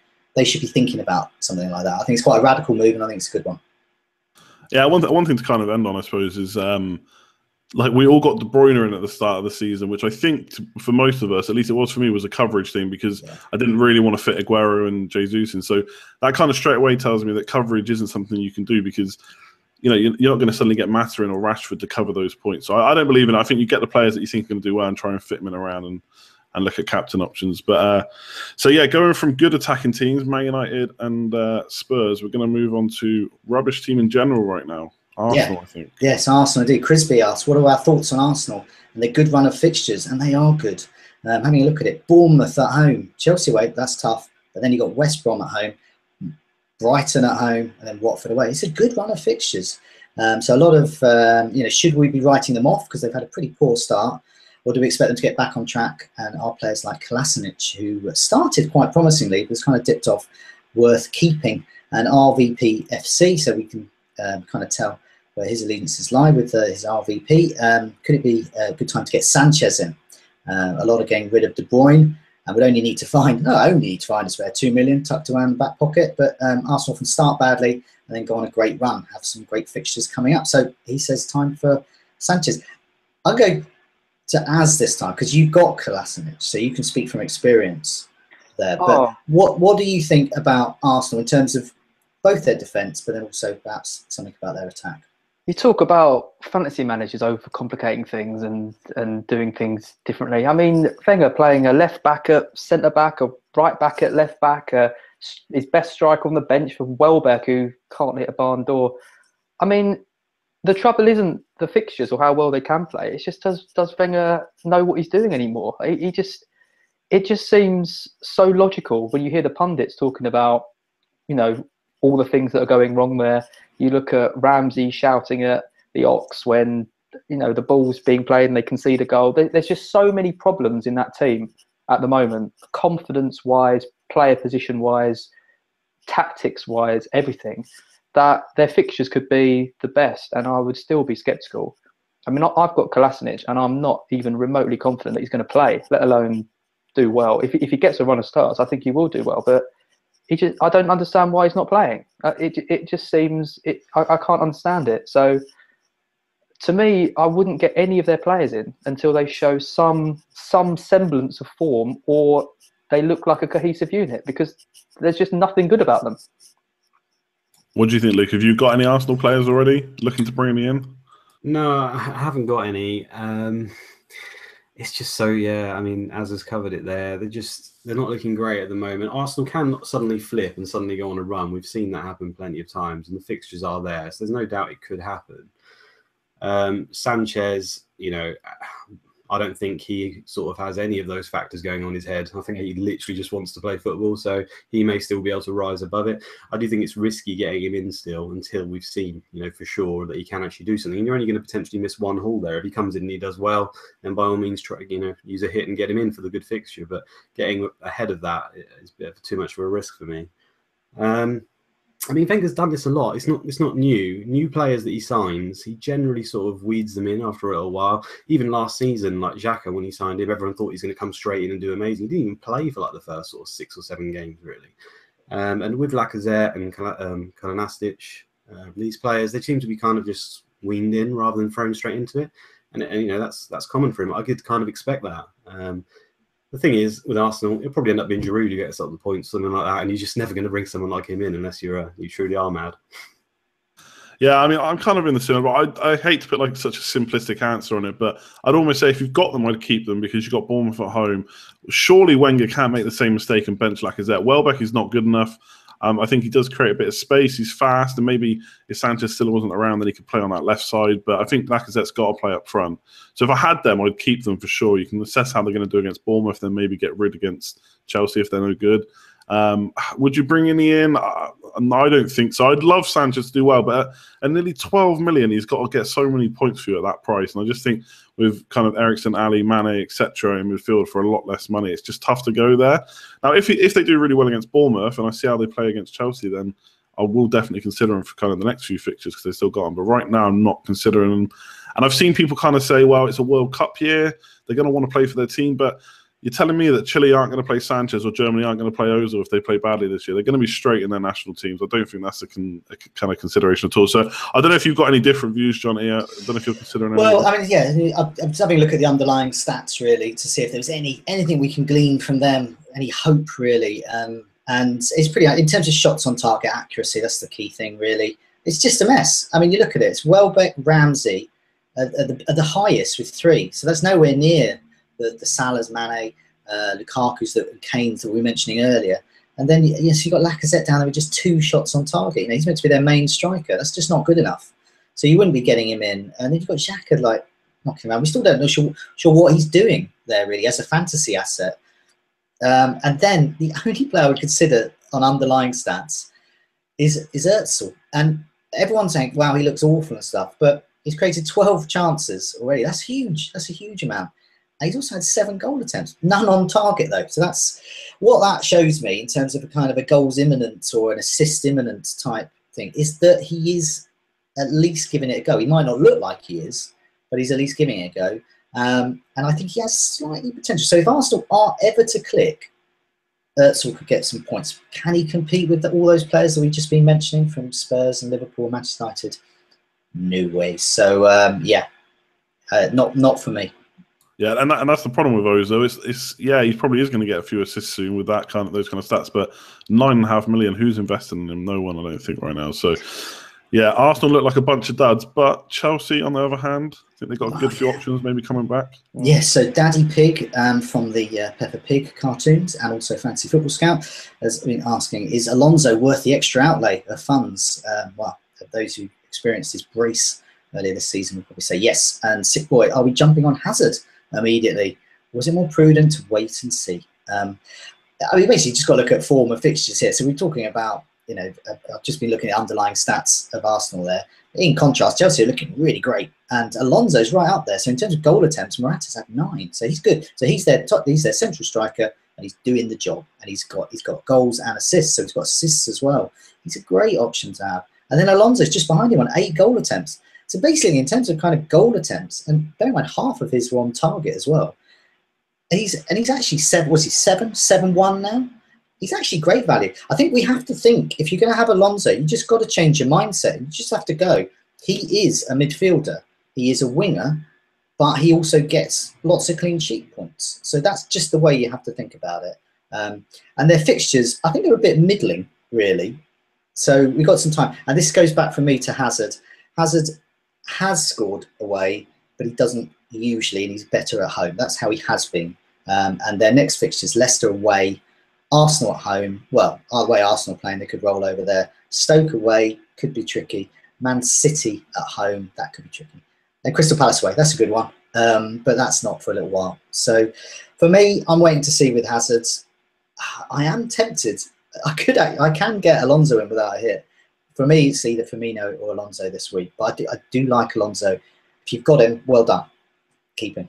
thinking about something like that. I think it's quite a radical move, and I think it's a good one. Yeah, one thing to kind of end on, I suppose, is like we all got De Bruyne in at the start of the season, which I think for most of us, at least it was for me, was a coverage thing because I didn't really want to fit Aguero and Jesus in. So that kind of straight away tells me that coverage isn't something you can do because you're not going to suddenly get Mata in or Rashford to cover those points. So I don't believe in it. I think you get the players that you think are going to do well and try and fit them in around and look at captain options. But so yeah, going from good attacking teams, Man United and Spurs, we're going to move on to rubbish team in general right now. Arsenal, I think. Yes, Arsenal indeed. Crisby asks, what are our thoughts on Arsenal and their good run of fixtures? And they are good. Having a look at it, Bournemouth at home, Chelsea away, that's tough. But then you've got West Brom at home, Brighton at home, and then Watford away. It's a good run of fixtures. So a lot of, should we be writing them off because they've had a pretty poor start? Or do we expect them to get back on track? And our players like Kolasinac, who started quite promisingly, but has kind of dipped off, worth keeping. And RVP FC, so we can kind of tell where his allegiances lie with his RVP. Could it be a good time to get Sanchez in? A lot of getting rid of De Bruyne. And we'd only need to find a spare 2 million tucked around the back pocket. But Arsenal often start badly and then go on a great run, have some great fixtures coming up. So he says time for Sanchez. I'll go to Az this time because you've got Kolasinac, so you can speak from experience there. But what do you think about Arsenal in terms of both their defence, but then also perhaps something about their attack? You talk about fantasy managers overcomplicating things and doing things differently. I mean, Wenger playing a left back at centre back, a right back at left back, his best striker on the bench for Welbeck, who can't hit a barn door. I mean, the trouble isn't the fixtures or how well they can play. It's just does Wenger know what he's doing anymore? It just seems so logical when you hear the pundits talking about, all the things that are going wrong there. You look at Ramsey shouting at the Ox when, the ball's being played and they concede a goal. There's just so many problems in that team at the moment, confidence-wise, player position-wise, tactics-wise, everything, that their fixtures could be the best, and I would still be sceptical. I mean, I've got Kolasinac, and I'm not even remotely confident that he's going to play, let alone do well. If he gets a run of starts, I think he will do well, but I don't understand why he's not playing. It just seems I can't understand it. So to me, I wouldn't get any of their players in until they show some semblance of form or they look like a cohesive unit, because there's just nothing good about them. What do you think, Luke? Have you got any Arsenal players already looking to bring me in? No, I haven't got any. It's just so, I mean, Az has covered it there. They're not looking great at the moment. Arsenal can suddenly flip and suddenly go on a run. We've seen that happen plenty of times, and the fixtures are there. So there's no doubt it could happen. Sanchez, I don't think he sort of has any of those factors going on in his head. I think he literally just wants to play football, so he may still be able to rise above it. I do think it's risky getting him in still until we've seen, for sure that he can actually do something. And you're only going to potentially miss one haul there. If he comes in and he does well, then by all means try, use a hit and get him in for the good fixture. But getting ahead of that is a bit too much of a risk for me. Wenger's done this a lot. It's not new. New players that he signs, he generally sort of weeds them in after a little while. Even last season, like Xhaka, when he signed him, everyone thought he's going to come straight in and do amazing. He didn't even play for like the first sort of 6 or 7 games, really. And with Lacazette and Kalanastic, these players, they seem to be kind of just weaned in rather than thrown straight into it. And that's common for him. I could kind of expect that. The thing is, with Arsenal, it'll probably end up being Giroud who gets up the points, something like that, and you're just never going to bring someone like him in unless you truly are mad. Yeah, I'm kind of in the similar, but I hate to put like such a simplistic answer on it, but I'd almost say if you've got them, I'd keep them because you've got Bournemouth at home. Surely Wenger can't make the same mistake and bench Lacazette. Welbeck is not good enough. I think he does create a bit of space. He's fast, and maybe if Sanchez still wasn't around, then he could play on that left side. But I think Lacazette's got to play up front. So if I had them, I'd keep them for sure. You can assess how they're going to do against Bournemouth, then maybe get rid against Chelsea if they're no good. Would you bring any in? I don't think so. I'd love Sanchez to do well, but at nearly 12 million, he's got to get so many points for you at that price. And I just think with kind of Eriksen, Ali, Mane, etc. in midfield for a lot less money, it's just tough to go there. Now, if they do really well against Bournemouth and I see how they play against Chelsea, then I will definitely consider them for kind of the next few fixtures because they've still got them. But right now, I'm not considering them. And I've seen people kind of say, well, it's a World Cup year. They're going to want to play for their team. But you're telling me that Chile aren't going to play Sanchez or Germany aren't going to play Ozil if they play badly this year. They're going to be straight in their national teams. I don't think that's a kind of consideration at all. So I don't know if you've got any different views, John. I don't know if you're considering anything. Well, I'm just having a look at the underlying stats, really, to see if there's anything we can glean from them, any hope, really. And it's pretty, in terms of shots on target accuracy, that's the key thing, really. It's just a mess. I mean, you look at it, it's Welbeck, Ramsey are the highest with 3. So that's nowhere near the Salahs, Mane, Lukaku's, and Kane's that we were mentioning earlier. And then, yes, you've got Lacazette down there with just 2 shots on target. He's meant to be their main striker. That's just not good enough. So you wouldn't be getting him in. And then you've got Xhaka, knocking around. We still don't know sure what he's doing there, really, as a fantasy asset. And then the only player I would consider on underlying stats is Özil. And everyone's saying, wow, he looks awful and stuff. But he's created 12 chances already. That's huge. That's a huge amount. And he's also had 7 goal attempts, none on target though. So that's what that shows me in terms of a kind of a goals imminent or an assist imminent type thing, is that he is at least giving it a go. He might not look like he is, but he's at least giving it a go. And I think he has slightly potential. So if Arsenal are ever to click, Özil could get some points. Can he compete with all those players that we've just been mentioning from Spurs and Liverpool, Manchester United? No way. So not for me. Yeah, and that's the problem with Ozil. He probably is going to get a few assists soon with those kind of stats. But 9.5 million, who's investing in him? No one, I don't think, right now. So, yeah, Arsenal look like a bunch of duds. But Chelsea, on the other hand, I think they've got a good few options maybe coming back. Yes, so Daddy Pig from the Peppa Pig cartoons and also Fantasy Football Scout has been asking, is Alonso worth the extra outlay of funds? Those who experienced his brace earlier this season would probably say yes. And Sick Boy, are we jumping on Hazard immediately? Was it more prudent to wait and see? Basically just got to look at form of fixtures here. So we're talking about, I've just been looking at underlying stats of Arsenal there. In contrast, Chelsea are looking really great, and Alonso's right up there. So in terms of goal attempts, Morata's had 9, so he's good. So he's their central striker, and he's doing the job. And he's got goals and assists, so he's got assists as well. He's a great option to have. And then Alonso's just behind him on 8 goal attempts. So basically, in terms of kind of goal attempts, and bear in mind half of his were on target as well. He's actually 7-1 now. He's actually great value. I think we have to think, if you're going to have Alonso, you just got to change your mindset. You just have to go, he is a midfielder. He is a winger, but he also gets lots of clean sheet points. So that's just the way you have to think about it. And their fixtures, I think they're a bit middling, really. So we've got some time. And this goes back from me to Hazard. Hazard has scored away, but he doesn't usually, and he's better at home. That's how he has been. And their next fixtures, Leicester away, Arsenal at home. Well, the way Arsenal playing, they could roll over there. Stoke away could be tricky. Man City at home, that could be tricky. And Crystal Palace away, that's a good one. but that's not for a little while. So for me, I'm waiting to see with Hazard. I am tempted. I can get Alonso in without a hit. For me, it's either Firmino or Alonso this week. But I do like Alonso. If you've got him, well done. Keep him.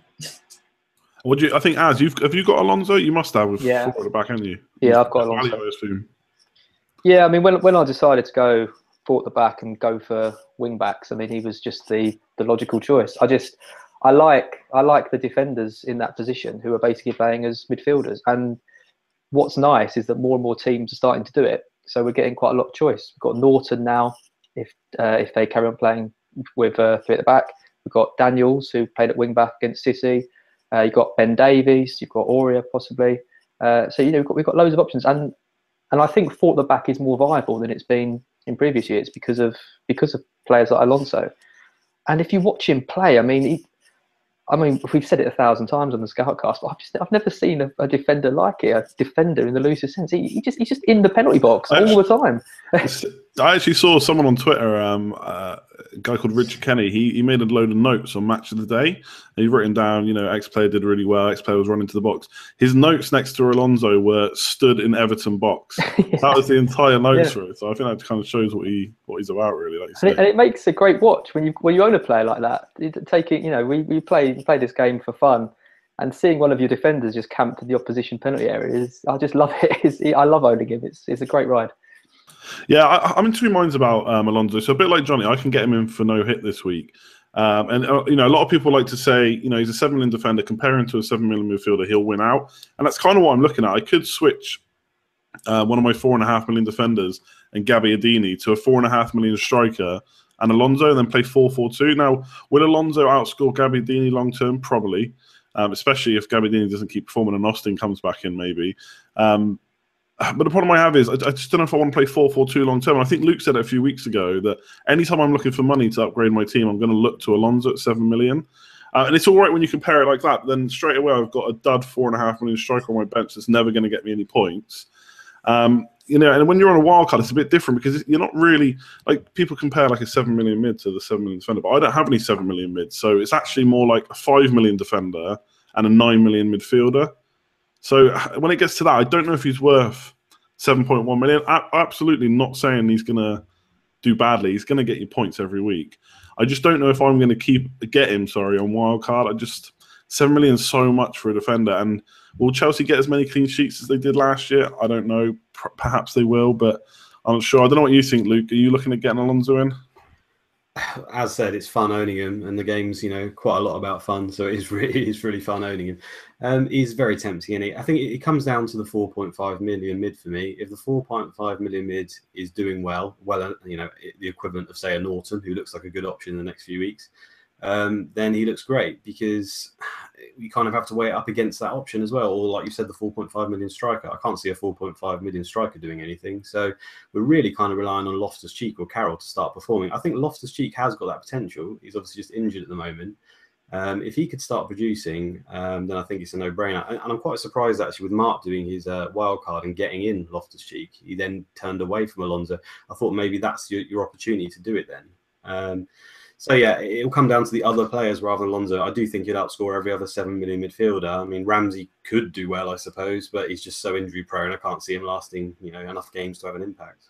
What do you? I think have you got Alonso? You must have with 4 at the back, haven't you? Yeah, I've got Alonso. Yeah, I mean, when I decided to go 4 at the back and go for wing backs, I mean, he was just the logical choice. I like the defenders in that position who are basically playing as midfielders. And what's nice is that more and more teams are starting to do it. So we're getting quite a lot of choice. We've got Norton now, if they carry on playing with 3 at the back. We've got Daniels, who played at wing back against City. You've got Ben Davies. You've got Aurea possibly. So we've got loads of options, and I think 4 at the back is more viable than it's been in previous years because of players like Alonso. And if you watch him play, I mean, we've said it 1,000 times on the Scoutcast, but I've never seen a defender like it. A defender in the loosest sense. He's just in the penalty box all the time. I actually saw someone on Twitter, a guy called Richard Kenny. He made a load of notes on Match of the Day. And he'd written down, X player did really well. X player was running to the box. His notes next to Alonso were stood in Everton box. Yeah. That was the entire notes for it. So I think that kind of shows what he's about, really. Like you say. And it makes a great watch when you own a player like that. We play this game for fun. And seeing one of your defenders just camp to the opposition penalty area I just love it. I love owning him. It's a great ride. Yeah, I'm in 2 minds about Alonso. So a bit like Johnny, I can get him in for no hit this week. And a lot of people like to say, he's a 7 million defender. Compare him to a 7 million midfielder, he'll win out. And that's kind of what I'm looking at. I could switch one of my 4.5 million defenders and Gabbiadini to a 4.5 million striker and Alonso, and then play 4-4-2. Now, will Alonso outscore Gabbiadini long term? Probably, especially if Gabbiadini doesn't keep performing and Austin comes back in, maybe. But the problem I have is I just don't know if I want to play 4-4-2 long term. And I think Luke said it a few weeks ago that anytime I'm looking for money to upgrade my team, I'm going to look to Alonso at 7 million. And it's all right when you compare it like that. Then straight away, I've got a dud 4.5 million striker on my bench that's never going to get me any points. And when you're on a wild card, it's a bit different because you're not really like people compare like a 7 million mid to the 7 million defender, but I don't have any 7 million mids. So it's actually more like a 5 million defender and a 9 million midfielder. So when it gets to that, I don't know if he's worth 7.1 million. Absolutely not saying he's going to do badly. He's going to get you points every week. I just don't know if I'm going to get him on wildcard. 7 million is so much for a defender. And will Chelsea get as many clean sheets as they did last year? I don't know. Perhaps they will, but I'm not sure. I don't know what you think, Luke. Are you looking at getting Alonso in? As said, it's fun owning him, and the game's quite a lot about fun, so it's really fun owning him. He's very tempting, and I think it comes down to the 4.5 million mid for me. If the 4.5 million mid is doing well, the equivalent of say a Norton, who looks like a good option in the next few weeks, then he looks great because we kind of have to weigh it up against that option as well. Or like you said, the 4.5 million striker. I can't see a 4.5 million striker doing anything. So we're really kind of relying on Loftus-Cheek or Carroll to start performing. I think Loftus-Cheek has got that potential. He's obviously just injured at the moment. If he could start producing, then I think it's a no-brainer. And I'm quite surprised actually with Mark doing his wild card and getting in Loftus-Cheek. He then turned away from Alonso. I thought maybe that's your opportunity to do it then. So yeah, it'll come down to the other players rather than Alonso. I do think he'd outscore every other 7 million midfielder. I mean, Ramsey could do well, I suppose, but he's just so injury prone. I can't see him lasting, enough games to have an impact.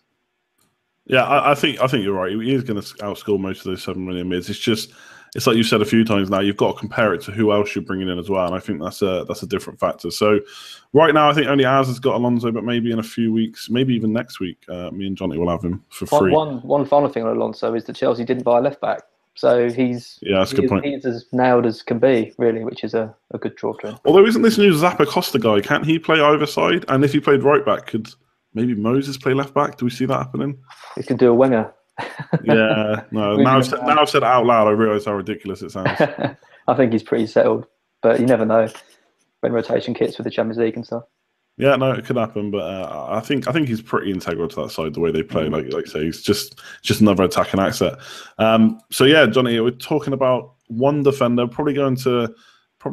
Yeah, I think you're right. He is going to outscore most of those 7 million mids. It's like you said a few times now. You've got to compare it to who else you're bringing in as well, and I think that's a different factor. So right now, I think only ours has got Alonso, but maybe in a few weeks, maybe even next week, me and Johnny will have him for free. One final thing on Alonso is that Chelsea didn't buy a left back. So he's that's a good point. He's as nailed as can be, really, which is a good draw to him. Although isn't this new Zappa Costa guy? Can't he play either side? And if he played right back, could maybe Moses play left back? Do we see that happening? He can do a winger. Yeah, no. Now I've said it out loud, I realise how ridiculous it sounds. I think he's pretty settled, but you never know when rotation kits with the Champions League and stuff. Yeah, no, it could happen, but I think he's pretty integral to that side. The way they play, like I say, he's just another attacking asset. So yeah, Johnny, we're talking about one defender, probably going to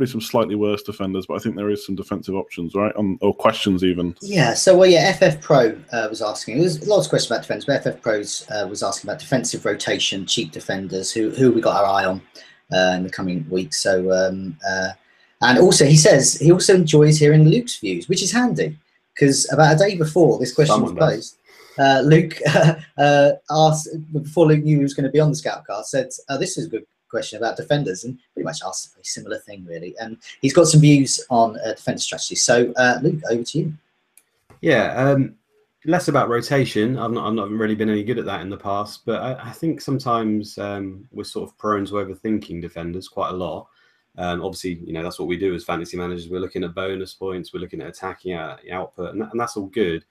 some slightly worse defenders, but I think there is some defensive options, right? Or questions even. Yeah. So FF Pro was asking. There's lots of questions about defence, but FF Pros was asking about defensive rotation, cheap defenders. Who we got our eye on? in the coming weeks. So, and also he says he also enjoys hearing Luke's views, which is handy because about a day before this question was posed, Luke asked, before Luke knew he was going to be on the Scoutcast, said, "This is a good question about defenders," and pretty much asked a very similar thing, really. And he's got some views on defender strategy. So, Luke, over to you. Yeah, less about rotation. I've not really been any good at that in the past, but I think sometimes we're sort of prone to overthinking defenders quite a lot. Obviously, that's what we do as fantasy managers. We're looking at bonus points, we're looking at attacking output, and that's all good.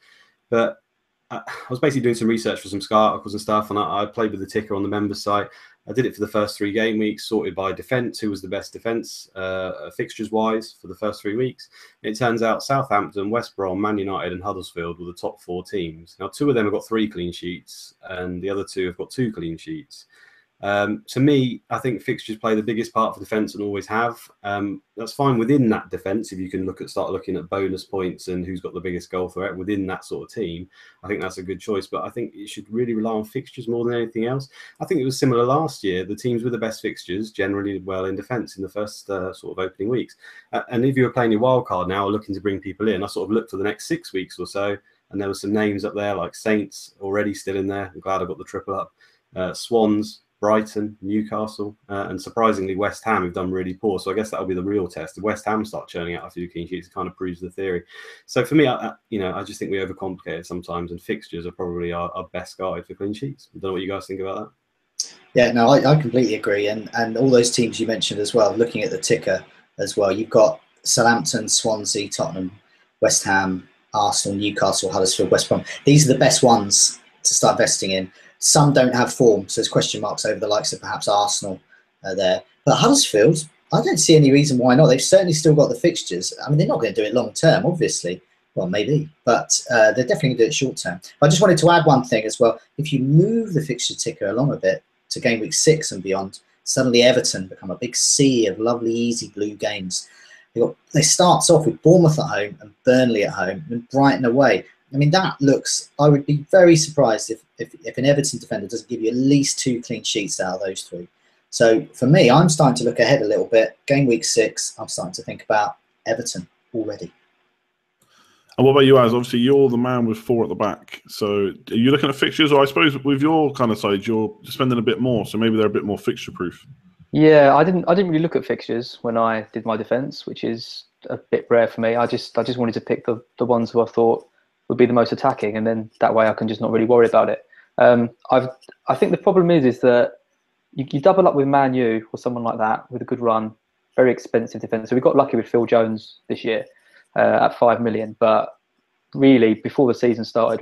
But I was basically doing some research for some Sky articles and stuff, and I played with the ticker on the members site. I did it for the first 3 game weeks, sorted by defence, who was the best defence fixtures-wise for the first 3 weeks. It turns out Southampton, West Brom, Man United and Huddersfield were the top 4 teams. Now, 2 of them have got 3 clean sheets, and the other 2 have got 2 clean sheets. To me, I think fixtures play the biggest part for defence and always have. That's fine within that defence if you can start looking at bonus points and who's got the biggest goal threat within that sort of team. I think that's a good choice, but I think you should really rely on fixtures more than anything else. I think it was similar last year. The teams with the best fixtures generally did well in defence in the first sort of opening weeks. And if you were playing your wildcard now or looking to bring people in, I sort of looked for the next 6 weeks or so, and there were some names up there like Saints already still in there. I'm glad I got the triple up. Swans, Brighton, Newcastle, and surprisingly West Ham have done really poor. So I guess that'll be the real test. If West Ham start churning out a few clean sheets, it kind of proves the theory. So for me, I just think we overcomplicate it sometimes, and fixtures are probably our best guide for clean sheets. I don't know what you guys think about that. Yeah, no, I completely agree. And all those teams you mentioned as well, looking at the ticker as well, you've got Southampton, Swansea, Tottenham, West Ham, Arsenal, Newcastle, Huddersfield, West Brom. These are the best ones to start investing in. Some don't have form, so there's question marks over the likes of perhaps Arsenal there. But Huddersfield, I don't see any reason why not. They've certainly still got the fixtures. I mean, they're not going to do it long term, obviously. Well, maybe, but they're definitely going to do it short term. But I just wanted to add one thing as well. If you move the fixture ticker along a bit to game week 6 and beyond, suddenly Everton become a big sea of lovely, easy blue games. They starts off with Bournemouth at home and Burnley at home and Brighton away. I mean, that looks, I would be very surprised if an Everton defender doesn't give you at least 2 clean sheets out of those 3. So for me, I'm starting to look ahead a little bit. Game week 6, I'm starting to think about Everton already. And what about you, Az? Obviously, you're the man with 4 at the back. So are you looking at fixtures? Or I suppose with your kind of side, you're spending a bit more. So maybe they're a bit more fixture-proof. Yeah, I didn't really look at fixtures when I did my defence, which is a bit rare for me. I just wanted to pick the ones who I thought would be the most attacking, and then that way I can just not really worry about it. I think the problem is that you double up with Man U or someone like that with a good run, very expensive defence. So we got lucky with Phil Jones this year at 5 million, but really before the season started,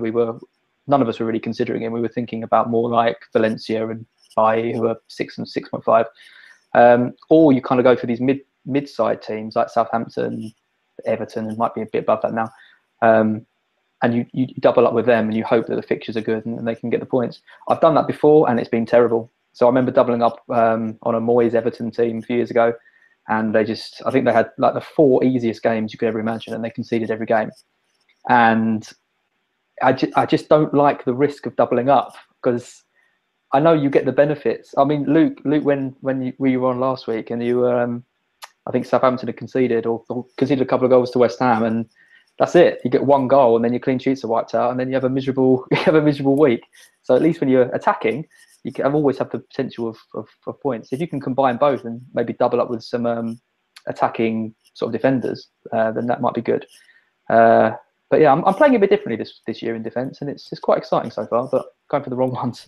none of us were really considering him. We were thinking about more like Valencia and Bailly, who are 6 and 6.5, or you kind of go for these mid-side teams like Southampton, Everton, and might be a bit above that now. And you double up with them and you hope that the fixtures are good and they can get the points. I've done that before and it's been terrible. So I remember doubling up on a Moyes Everton team a few years ago, and I think they had like the 4 easiest games you could ever imagine, and they conceded every game. And I just don't like the risk of doubling up, because I know you get the benefits. I mean, Luke, when we were on last week and you were, I think Southampton had conceded or conceded a couple of goals to West Ham, and that's it. You get 1 goal and then your clean sheets are wiped out, and then you have a miserable week. So at least when you're attacking, you can always have the potential of points. If you can combine both and maybe double up with some attacking sort of defenders, then that might be good. But yeah, I'm playing a bit differently this year in defence, and it's quite exciting so far, but going for the wrong ones.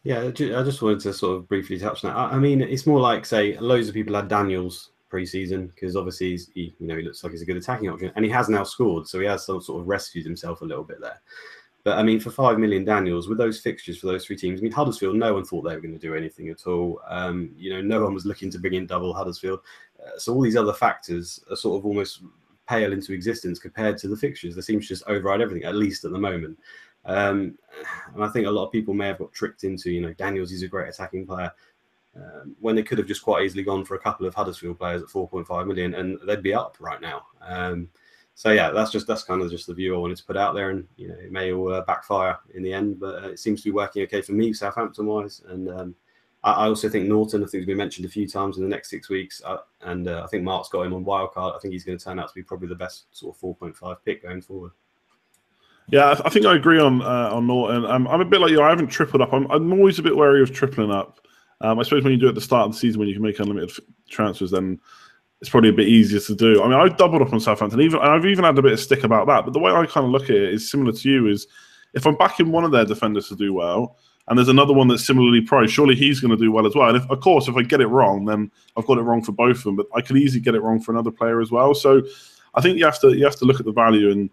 Yeah, I just wanted to sort of briefly touch on that. I mean, it's more like, say, loads of people had Daniels pre-season because obviously he looks like he's a good attacking option, and he has now scored, so he has sort of rescued himself a little bit there. But I mean, for 5 million Daniels, with those fixtures for those 3 teams, I mean, Huddersfield, no one thought they were going to do anything at all. No one was looking to bring in double Huddersfield. So all these other factors are sort of almost pale into existence compared to the fixtures. They seem to just override everything, at least at the moment. And I think a lot of people may have got tricked into, Daniels is a great attacking player, when they could have just quite easily gone for a couple of Huddersfield players at 4.5 million and they'd be up right now. So yeah, that's kind of just the view I wanted to put out there, and it may all backfire in the end, but it seems to be working okay for me, Southampton wise, and I also think Norton, I think, has been mentioned a few times in the next 6 weeks, and I think Mark's got him on wildcard. I think he's going to turn out to be probably the best sort of 4.5 pick going forward. Yeah, I think I agree on Norton. I'm a bit like you. I haven't tripled up. I'm always a bit wary of tripling up. I suppose when you do it at the start of the season, when you can make unlimited transfers, then it's probably a bit easier to do. I mean, I've doubled up on Southampton, and I've even had a bit of stick about that. But the way I kind of look at it is similar to you: is if I'm backing one of their defenders to do well, and there's another one that's similarly priced, surely he's going to do well as well. And if, of course, if I get it wrong, then I've got it wrong for both of them. But I could easily get it wrong for another player as well. So I think you have to look at the value. And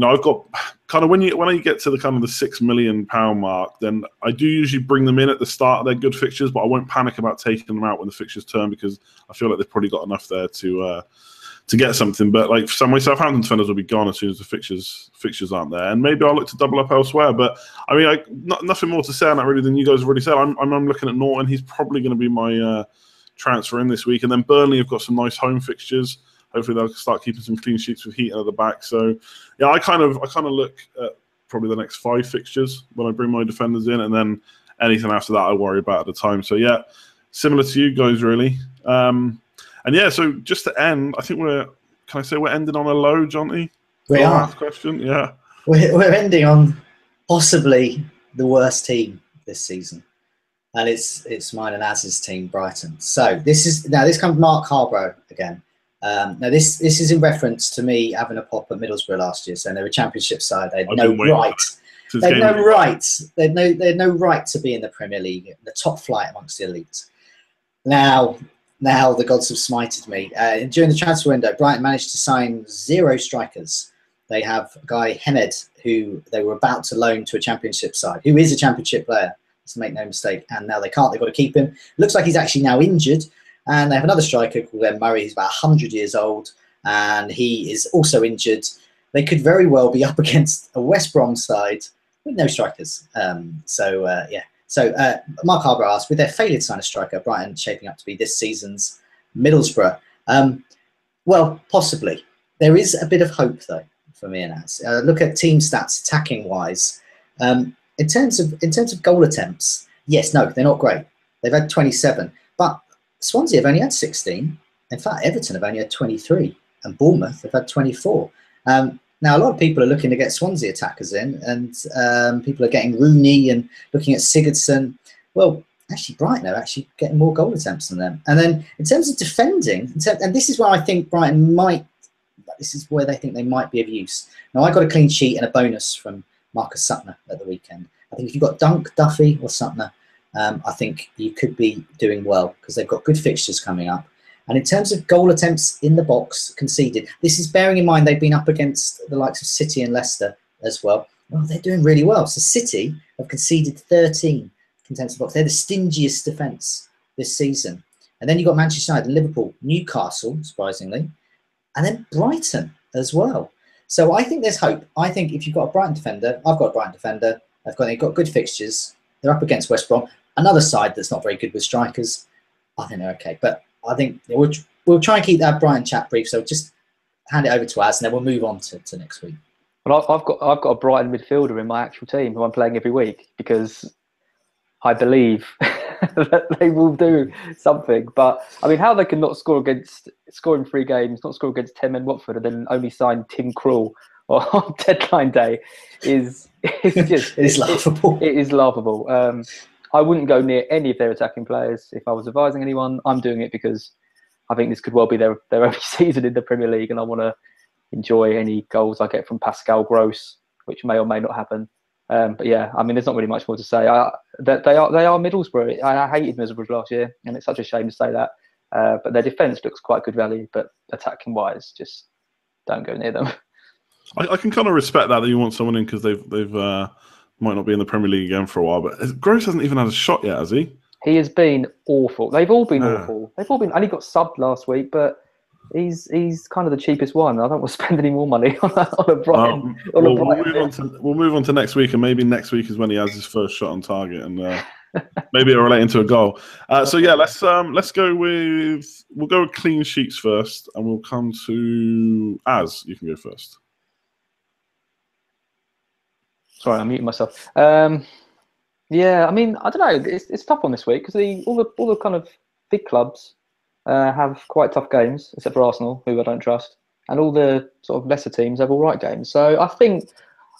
I've got kind of when I get to the kind of the £6 million mark, then I do usually bring them in at the start of their good fixtures, but I won't panic about taking them out when the fixtures turn, because I feel like they've probably got enough there to get something. But like some way, Southampton defenders will be gone as soon as the fixtures aren't there, and maybe I'll look to double up elsewhere. But I mean, nothing more to say on that really than you guys have already said. I'm looking at Norton. He's probably going to be my transfer in this week, and then Burnley have got some nice home fixtures. Hopefully they'll start keeping some clean sheets with Heaton at the back. So yeah, I kind of look at probably the next 5 fixtures when I bring my defenders in, and then anything after that I worry about at the time. So yeah, similar to you guys really. And yeah, so just to end, I think we're ending on a low, Jonty? We are. Last question, yeah. We're ending on possibly the worst team this season, and it's mine and Az's team, Brighton. So this comes from Mark Harborough again. Now this is in reference to me having a pop at Middlesbrough last year, so they were a Championship side. They had no right. They had no right. They had no right to be in the Premier League, the top flight amongst the elites. Now the gods have smited me. During the transfer window, Brighton managed to sign 0 strikers. They have a guy, Hemed, who they were about to loan to a Championship side, who is a Championship player, let's make no mistake, and now they can't. They've got to keep him. Looks like he's actually now injured. And they have another striker called Murray, who's about 100 years old, and he is also injured. They could very well be up against a West Brom side with no strikers. Yeah. So Mark Harborough asked, with their failure to sign a striker, Brighton shaping up to be this season's Middlesbrough? Well, possibly. There is a bit of hope, though, for me and Az. Look at team stats, attacking-wise. In terms of goal attempts, yes, no, they're not great. They've had 27, but Swansea have only had 16. In fact, Everton have only had 23, and Bournemouth have had 24. Now, a lot of people are looking to get Swansea attackers in, and people are getting Rooney and looking at Sigurdsson. Well, actually, Brighton are actually getting more goal attempts than them. And then in terms of defending, and this is where I think Brighton this is where they think they might be of use. Now, I got a clean sheet and a bonus from Marcus Suttner at the weekend. I think if you've got Dunk, Duffy or Suttner, I think you could be doing well because they've got good fixtures coming up. And in terms of goal attempts in the box conceded, this is bearing in mind they've been up against the likes of City and Leicester as well. Well, they're doing really well. So City have conceded 13 attempts in the box. They're the stingiest defence this season. And then you've got Manchester United, Liverpool, Newcastle, surprisingly, and then Brighton as well. So I think there's hope. I think if you've got a Brighton defender, I've got a Brighton defender, they've got good fixtures. They're up against West Brom, another side that's not very good with strikers. I think they're okay. But I think we'll try and keep that Brighton chat brief. So just hand it over to Az, and then we'll move on to next week. Well, I've got a Brighton midfielder in my actual team who I'm playing every week because I believe that they will do something. But I mean, how they can not score in 3 games, not score against 10 men Watford, and then only sign Tim Krul on deadline day is just it's laughable. It is laughable. I wouldn't go near any of their attacking players if I was advising anyone. I'm doing it because I think this could well be their only season in the Premier League, and I want to enjoy any goals I get from Pascal Gross, which may or may not happen. But yeah, I mean, there's not really much more to say. They are Middlesbrough. I hated Middlesbrough last year, and it's such a shame to say that. But their defence looks quite good value, but attacking-wise, just don't go near them. I can kind of respect that you want someone in because they've might not be in the Premier League again for a while. But Gross hasn't even had a shot yet, has he? He has been awful. They've all been awful. They've all been. Only got subbed last week, but he's kind of the cheapest one. I don't want to spend any more money on a Brighton. We'll move on to next week, and maybe next week is when he has his first shot on target, and maybe it'll relate into a goal. So yeah, let's go with clean sheets first, and we'll come to Az. You can go first. Sorry, I'm muting myself. Yeah, I mean, I don't know. It's tough on this week because all the kind of big clubs have quite tough games, except for Arsenal, who I don't trust, and all the sort of lesser teams have all right games. So I think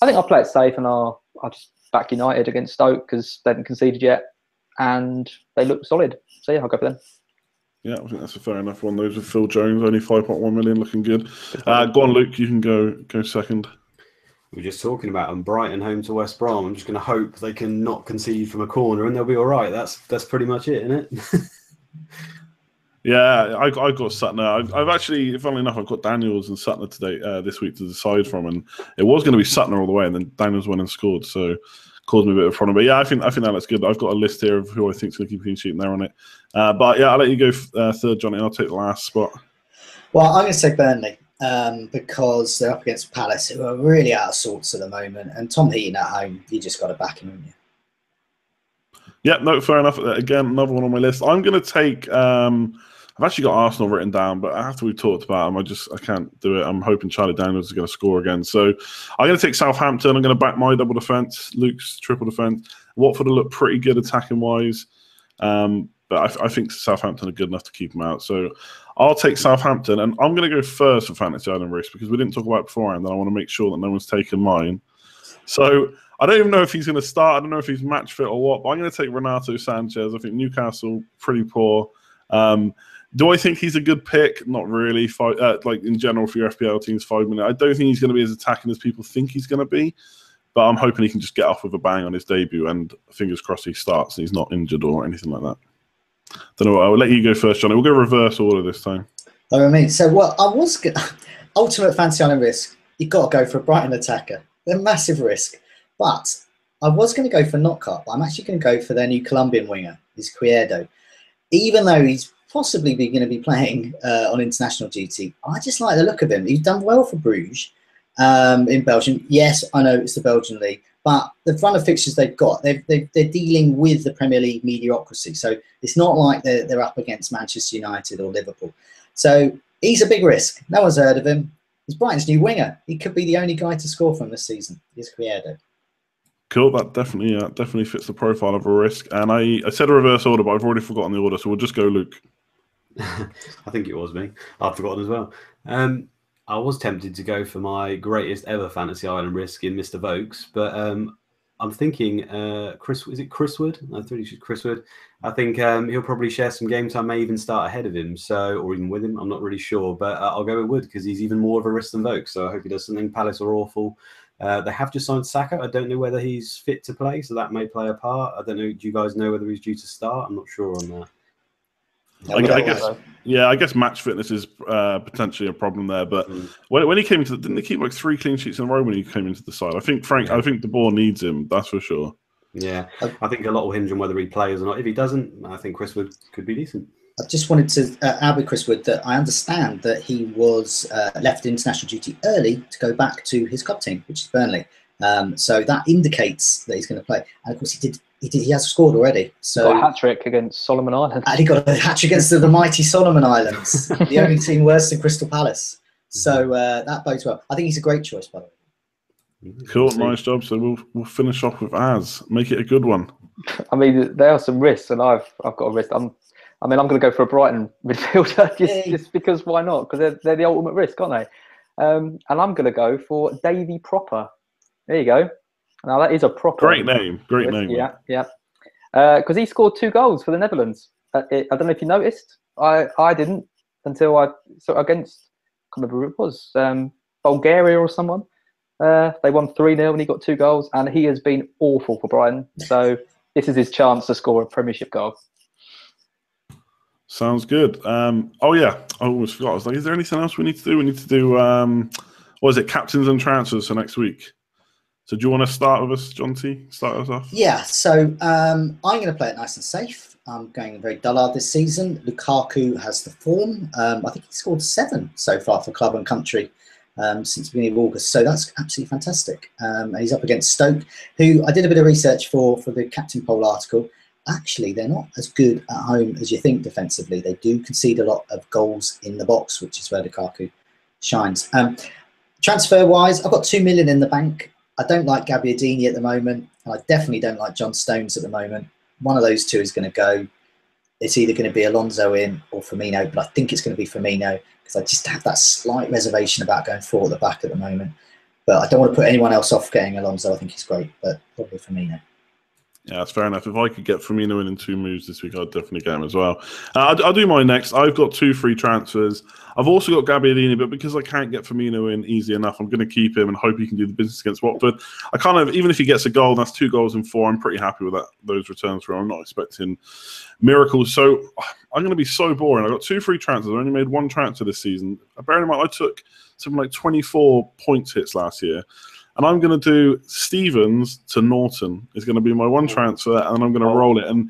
I'll play it safe, and I'll just back United against Stoke because they haven't conceded yet, and they look solid. So yeah, I'll go for them. Yeah, I think that's a fair enough one. Those with Phil Jones, only 5.1 million, looking good. Go on, Luke. You can go second. We were just talking about them, Brighton home to West Brom. I'm just going to hope they can not concede from a corner and they'll be all right. That's pretty much it, isn't it? Yeah, I got Suttner. I've actually, funnily enough, I've got Daniels and Suttner today this week to decide from, and it was going to be Suttner all the way, and then Daniels went and scored, so caused me a bit of a problem. But yeah, I think that looks good. I've got a list here of who I think is going to keep clean sheet, and they're on it. But yeah, I'll let you go third, Johnny. I'll take the last spot. Well, I'm going to say Burnley. Because they're up against Palace, who are really out of sorts at the moment. And Tom Heaton at home, you just got to back him, haven't you? Yeah, no, fair enough. Again, another one on my list. I'm going to take... I've actually got Arsenal written down, but after we've talked about them, I can't do it. I'm hoping Charlie Daniels is going to score again. So I'm going to take Southampton. I'm going to back my double defence, Luke's triple defence. Watford will look pretty good attacking-wise. But I think Southampton are good enough to keep them out. So I'll take Southampton, and I'm going to go first for Fantasy Island Risk because we didn't talk about it beforehand, and I want to make sure that no one's taken mine. So I don't even know if he's going to start. I don't know if he's match fit or what, but I'm going to take Renato Sanchez. I think Newcastle, pretty poor. Do I think he's a good pick? Not really. Like in general for your FPL teams, 5 million. I don't think he's going to be as attacking as people think he's going to be, but I'm hoping he can just get off with a bang on his debut, and fingers crossed he starts and he's not injured or anything like that. Don't know. I'll let you go first, Johnny. We'll go reverse order this time. I mean, so what I was ultimate Fantasy Island Risk. You've got to go for a Brighton attacker. They're massive risk, but I was going to go for Knockout, but I'm actually going to go for their new Colombian winger, Izquierdo. Even though he's possibly going to be playing on international duty, I just like the look of him. He's done well for Bruges in Belgium. Yes, I know it's the Belgian league, but the run of fixtures they've got, they're dealing with the Premier League mediocrity. So it's not like they're up against Manchester United or Liverpool. So he's a big risk. No one's heard of him. He's Brighton's new winger. He could be the only guy to score from this season. Izquierdo. Cool, that definitely fits the profile of a risk. And I said a reverse order, but I've already forgotten the order, so we'll just go Luke. I think it was me. I've forgotten as well. I was tempted to go for my greatest ever Fantasy Island risk in Mr. Vokes, but I'm thinking Chris. Is it Chris Wood? I think it's Chris Wood. I think he'll probably share some game time, may even start ahead of him, or even with him. I'm not really sure, but I'll go with Wood because he's even more of a risk than Vokes. So I hope he does something. Palace are awful. They have just signed Saka. I don't know whether he's fit to play, so that may play a part. I don't know. Do you guys know whether he's due to start? I'm not sure on that. I guess match fitness is potentially a problem there. But when he came into, didn't they keep like 3 clean sheets in a row when he came into the side? I think De Boer needs him. That's for sure. Yeah, I think a lot will hinge on whether he plays or not. If he doesn't, I think Chris Wood could be decent. I just wanted to add with Chris Wood that I understand that he was left international duty early to go back to his club team, which is Burnley. So that indicates that he's going to play. And of course, he has scored already. So got a hat-trick against Solomon Islands. And he got a hat-trick against the mighty Solomon Islands, the only team worse than Crystal Palace. So that bodes well. I think he's a great choice, by the way. Cool, nice job. So we'll finish off with Az. Make it a good one. I mean, there are some risks, and I've got a risk. I'm going to go for a Brighton midfielder just because why not? Because they're the ultimate risk, aren't they? And I'm going to go for Davy Proper. There you go. Now that is a proper great name. Yeah. Because he scored 2 goals for the Netherlands. I don't know if you noticed. I didn't until I saw against. I can't remember who it was. Bulgaria or someone. They won 3-0 and he got 2 goals, and he has been awful for Brighton. So this is his chance to score a Premiership goal. Sounds good. Oh yeah, I almost forgot. I was like, is there anything else we need to do? We need to do what is it? Captains and transfers for next week. So do you want to start with us, John T? Start us off. Yeah. So I'm going to play it nice and safe. I'm going very dullard this season. Lukaku has the form. I think he scored 7 so far for club and country since the beginning of August. So that's absolutely fantastic. And he's up against Stoke, who I did a bit of research for the Captain Poll article. Actually, they're not as good at home as you think defensively. They do concede a lot of goals in the box, which is where Lukaku shines. Transfer-wise, I've got 2 million in the bank. I don't like Gabbiadini at the moment. And I definitely don't like John Stones at the moment. One of those two is going to go. It's either going to be Alonso in or Firmino, but I think it's going to be Firmino because I just have that slight reservation about going 4 at the back at the moment. But I don't want to put anyone else off getting Alonso. I think he's great, but probably Firmino. Yeah, that's fair enough. If I could get Firmino in 2 moves this week, I'd definitely get him as well. I'll do mine next. I've got 2 free transfers. I've also got Gabbiadini, but because I can't get Firmino in easy enough, I'm going to keep him and hope he can do the business against Watford. I kind of, even if he gets a goal, that's 2 goals in 4. I'm pretty happy with those returns for him. I'm not expecting miracles. So I'm going to be so boring. I got 2 free transfers. I only made 1 transfer this season. Bearing in mind, I took something like 24 points hits last year. And I'm going to do Stevens to Norton is going to be my 1 transfer, and I'm going to roll it. And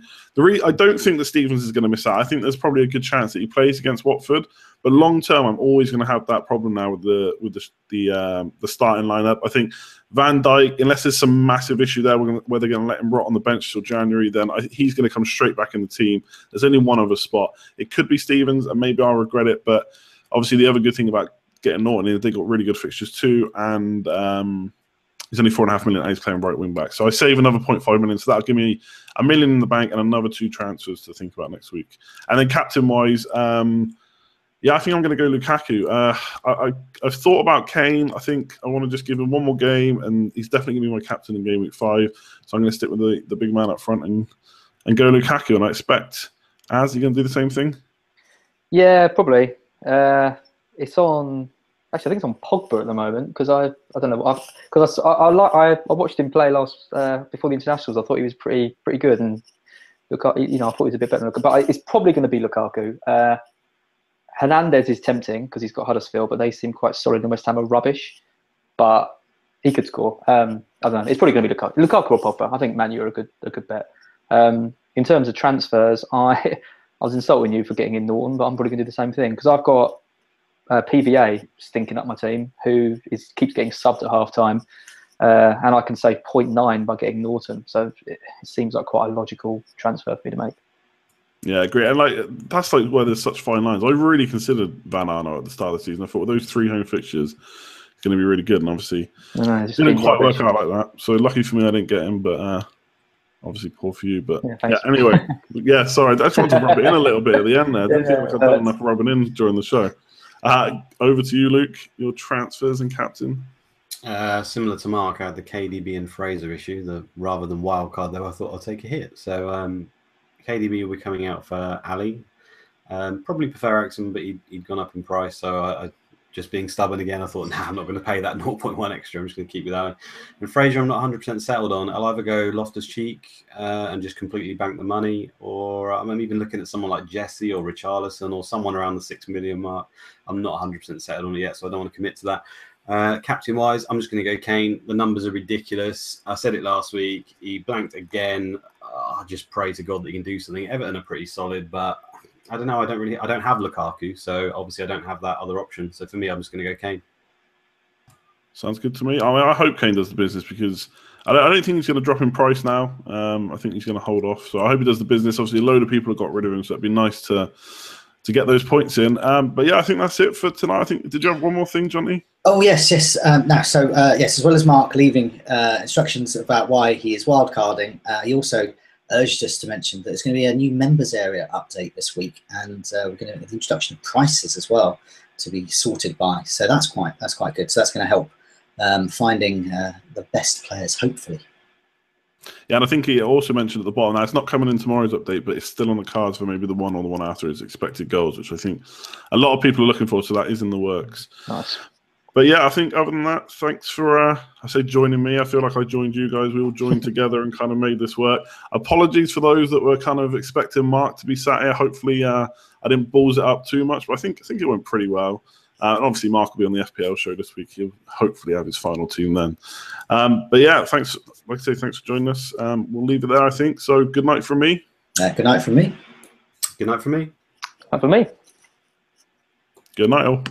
I don't think that Stevens is going to miss out. I think there's probably a good chance that he plays against Watford. But long term, I'm always going to have that problem now with the starting lineup. I think Van Dijk, unless there's some massive issue there, where they're going to let him rot on the bench till January, then he's going to come straight back in the team. There's only one other spot. It could be Stevens, and maybe I'll regret it. But obviously, the other good thing about getting Norton, they got really good fixtures too, and he's only 4.5 million, and he's playing right wing back. So I save another 0.5 million, so that'll give me $1 million in the bank and another 2 transfers to think about next week. And then captain wise, I think I'm going to go Lukaku. I've thought about Kane. I think I want to just give him 1 more game, and he's definitely going to be my captain in game week 5. So I'm going to stick with the big man up front and go Lukaku. And I expect you're going to do the same thing. Yeah, probably. It's on. Actually, I think it's on Pogba at the moment because I don't know because I watched him play last before the internationals. I thought he was pretty good, and I thought he was a bit better than Lukaku. But it's probably going to be Lukaku. Hernandez is tempting because he's got Huddersfield, but they seem quite solid, and West Ham are rubbish. But he could score. I don't know. It's probably going to be Lukaku or Pogba. I think Man U are a good bet. In terms of transfers, I was insulting you for getting in Norton, but I'm probably going to do the same thing because I've got PVA stinking up my team, who keeps getting subbed at half time, and I can save 0.9 by getting Norton. So it seems like quite a logical transfer for me to make. Yeah, great. And that's where there's such fine lines. I really considered Van Arno at the start of the season. I thought those 3 home fixtures are going to be really good, and obviously it didn't quite work out like that. So lucky for me, I didn't get him, but obviously poor for you. But anyway, sorry, I just wanted to rub it in a little bit at the end there. I didn't feel like I'd done enough rubbing in during the show. Over to you, Luke. Your transfers and captain. Similar to Mark, I had the KDB and Fraser issue. Rather than wildcard, though, I thought I'll take a hit. So KDB will be coming out for Ali. Probably prefer Ericsson, but he'd gone up in price. So I just being stubborn again, I thought, I'm not going to pay that 0.1 extra. I'm just going to keep it that way. And Fraser, I'm not 100% settled on. I'll either go Loftus-Cheek and just completely bank the money, or I'm even looking at someone like Jesse or Richarlison or someone around the 6 million mark. I'm not 100% settled on it yet, so I don't want to commit to that. Captain-wise, I'm just going to go Kane. The numbers are ridiculous. I said it last week. He blanked again. I just pray to God that he can do something. Everton are pretty solid, but I don't know. I don't have Lukaku, so obviously I don't have that other option. So for me, I'm just going to go Kane. Sounds good to me. I hope Kane does the business because I don't think he's going to drop in price now. I think he's going to hold off. So I hope he does the business. Obviously, a load of people have got rid of him, so it'd be nice to get those points in. But yeah, I think that's it for tonight. Did you have one more thing, Johnny? Oh, yes. Yes, as well as Mark leaving instructions about why he is wildcarding, he also urged us to mention that there's going to be a new members area update this week, and we're going to have the introduction of prices as well to be sorted by. So that's quite good. So that's going to help finding the best players, hopefully. Yeah, and I think he also mentioned at the bottom, now it's not coming in tomorrow's update, but it's still on the cards for maybe the one or the one after his expected goals, which I think a lot of people are looking for, so that is in the works. Nice. But yeah, I think other than that, thanks for joining me. I feel like I joined you guys. We all joined together and kind of made this work. Apologies for those that were kind of expecting Mark to be sat here. Hopefully I didn't balls it up too much, but I think it went pretty well. And obviously Mark will be on the FPL show this week. He'll hopefully have his final team then. But yeah, thanks. Like I say, thanks for joining us. We'll leave it there, I think. So good night from me. Good night from me. Good night from me. And for me. Good night, all.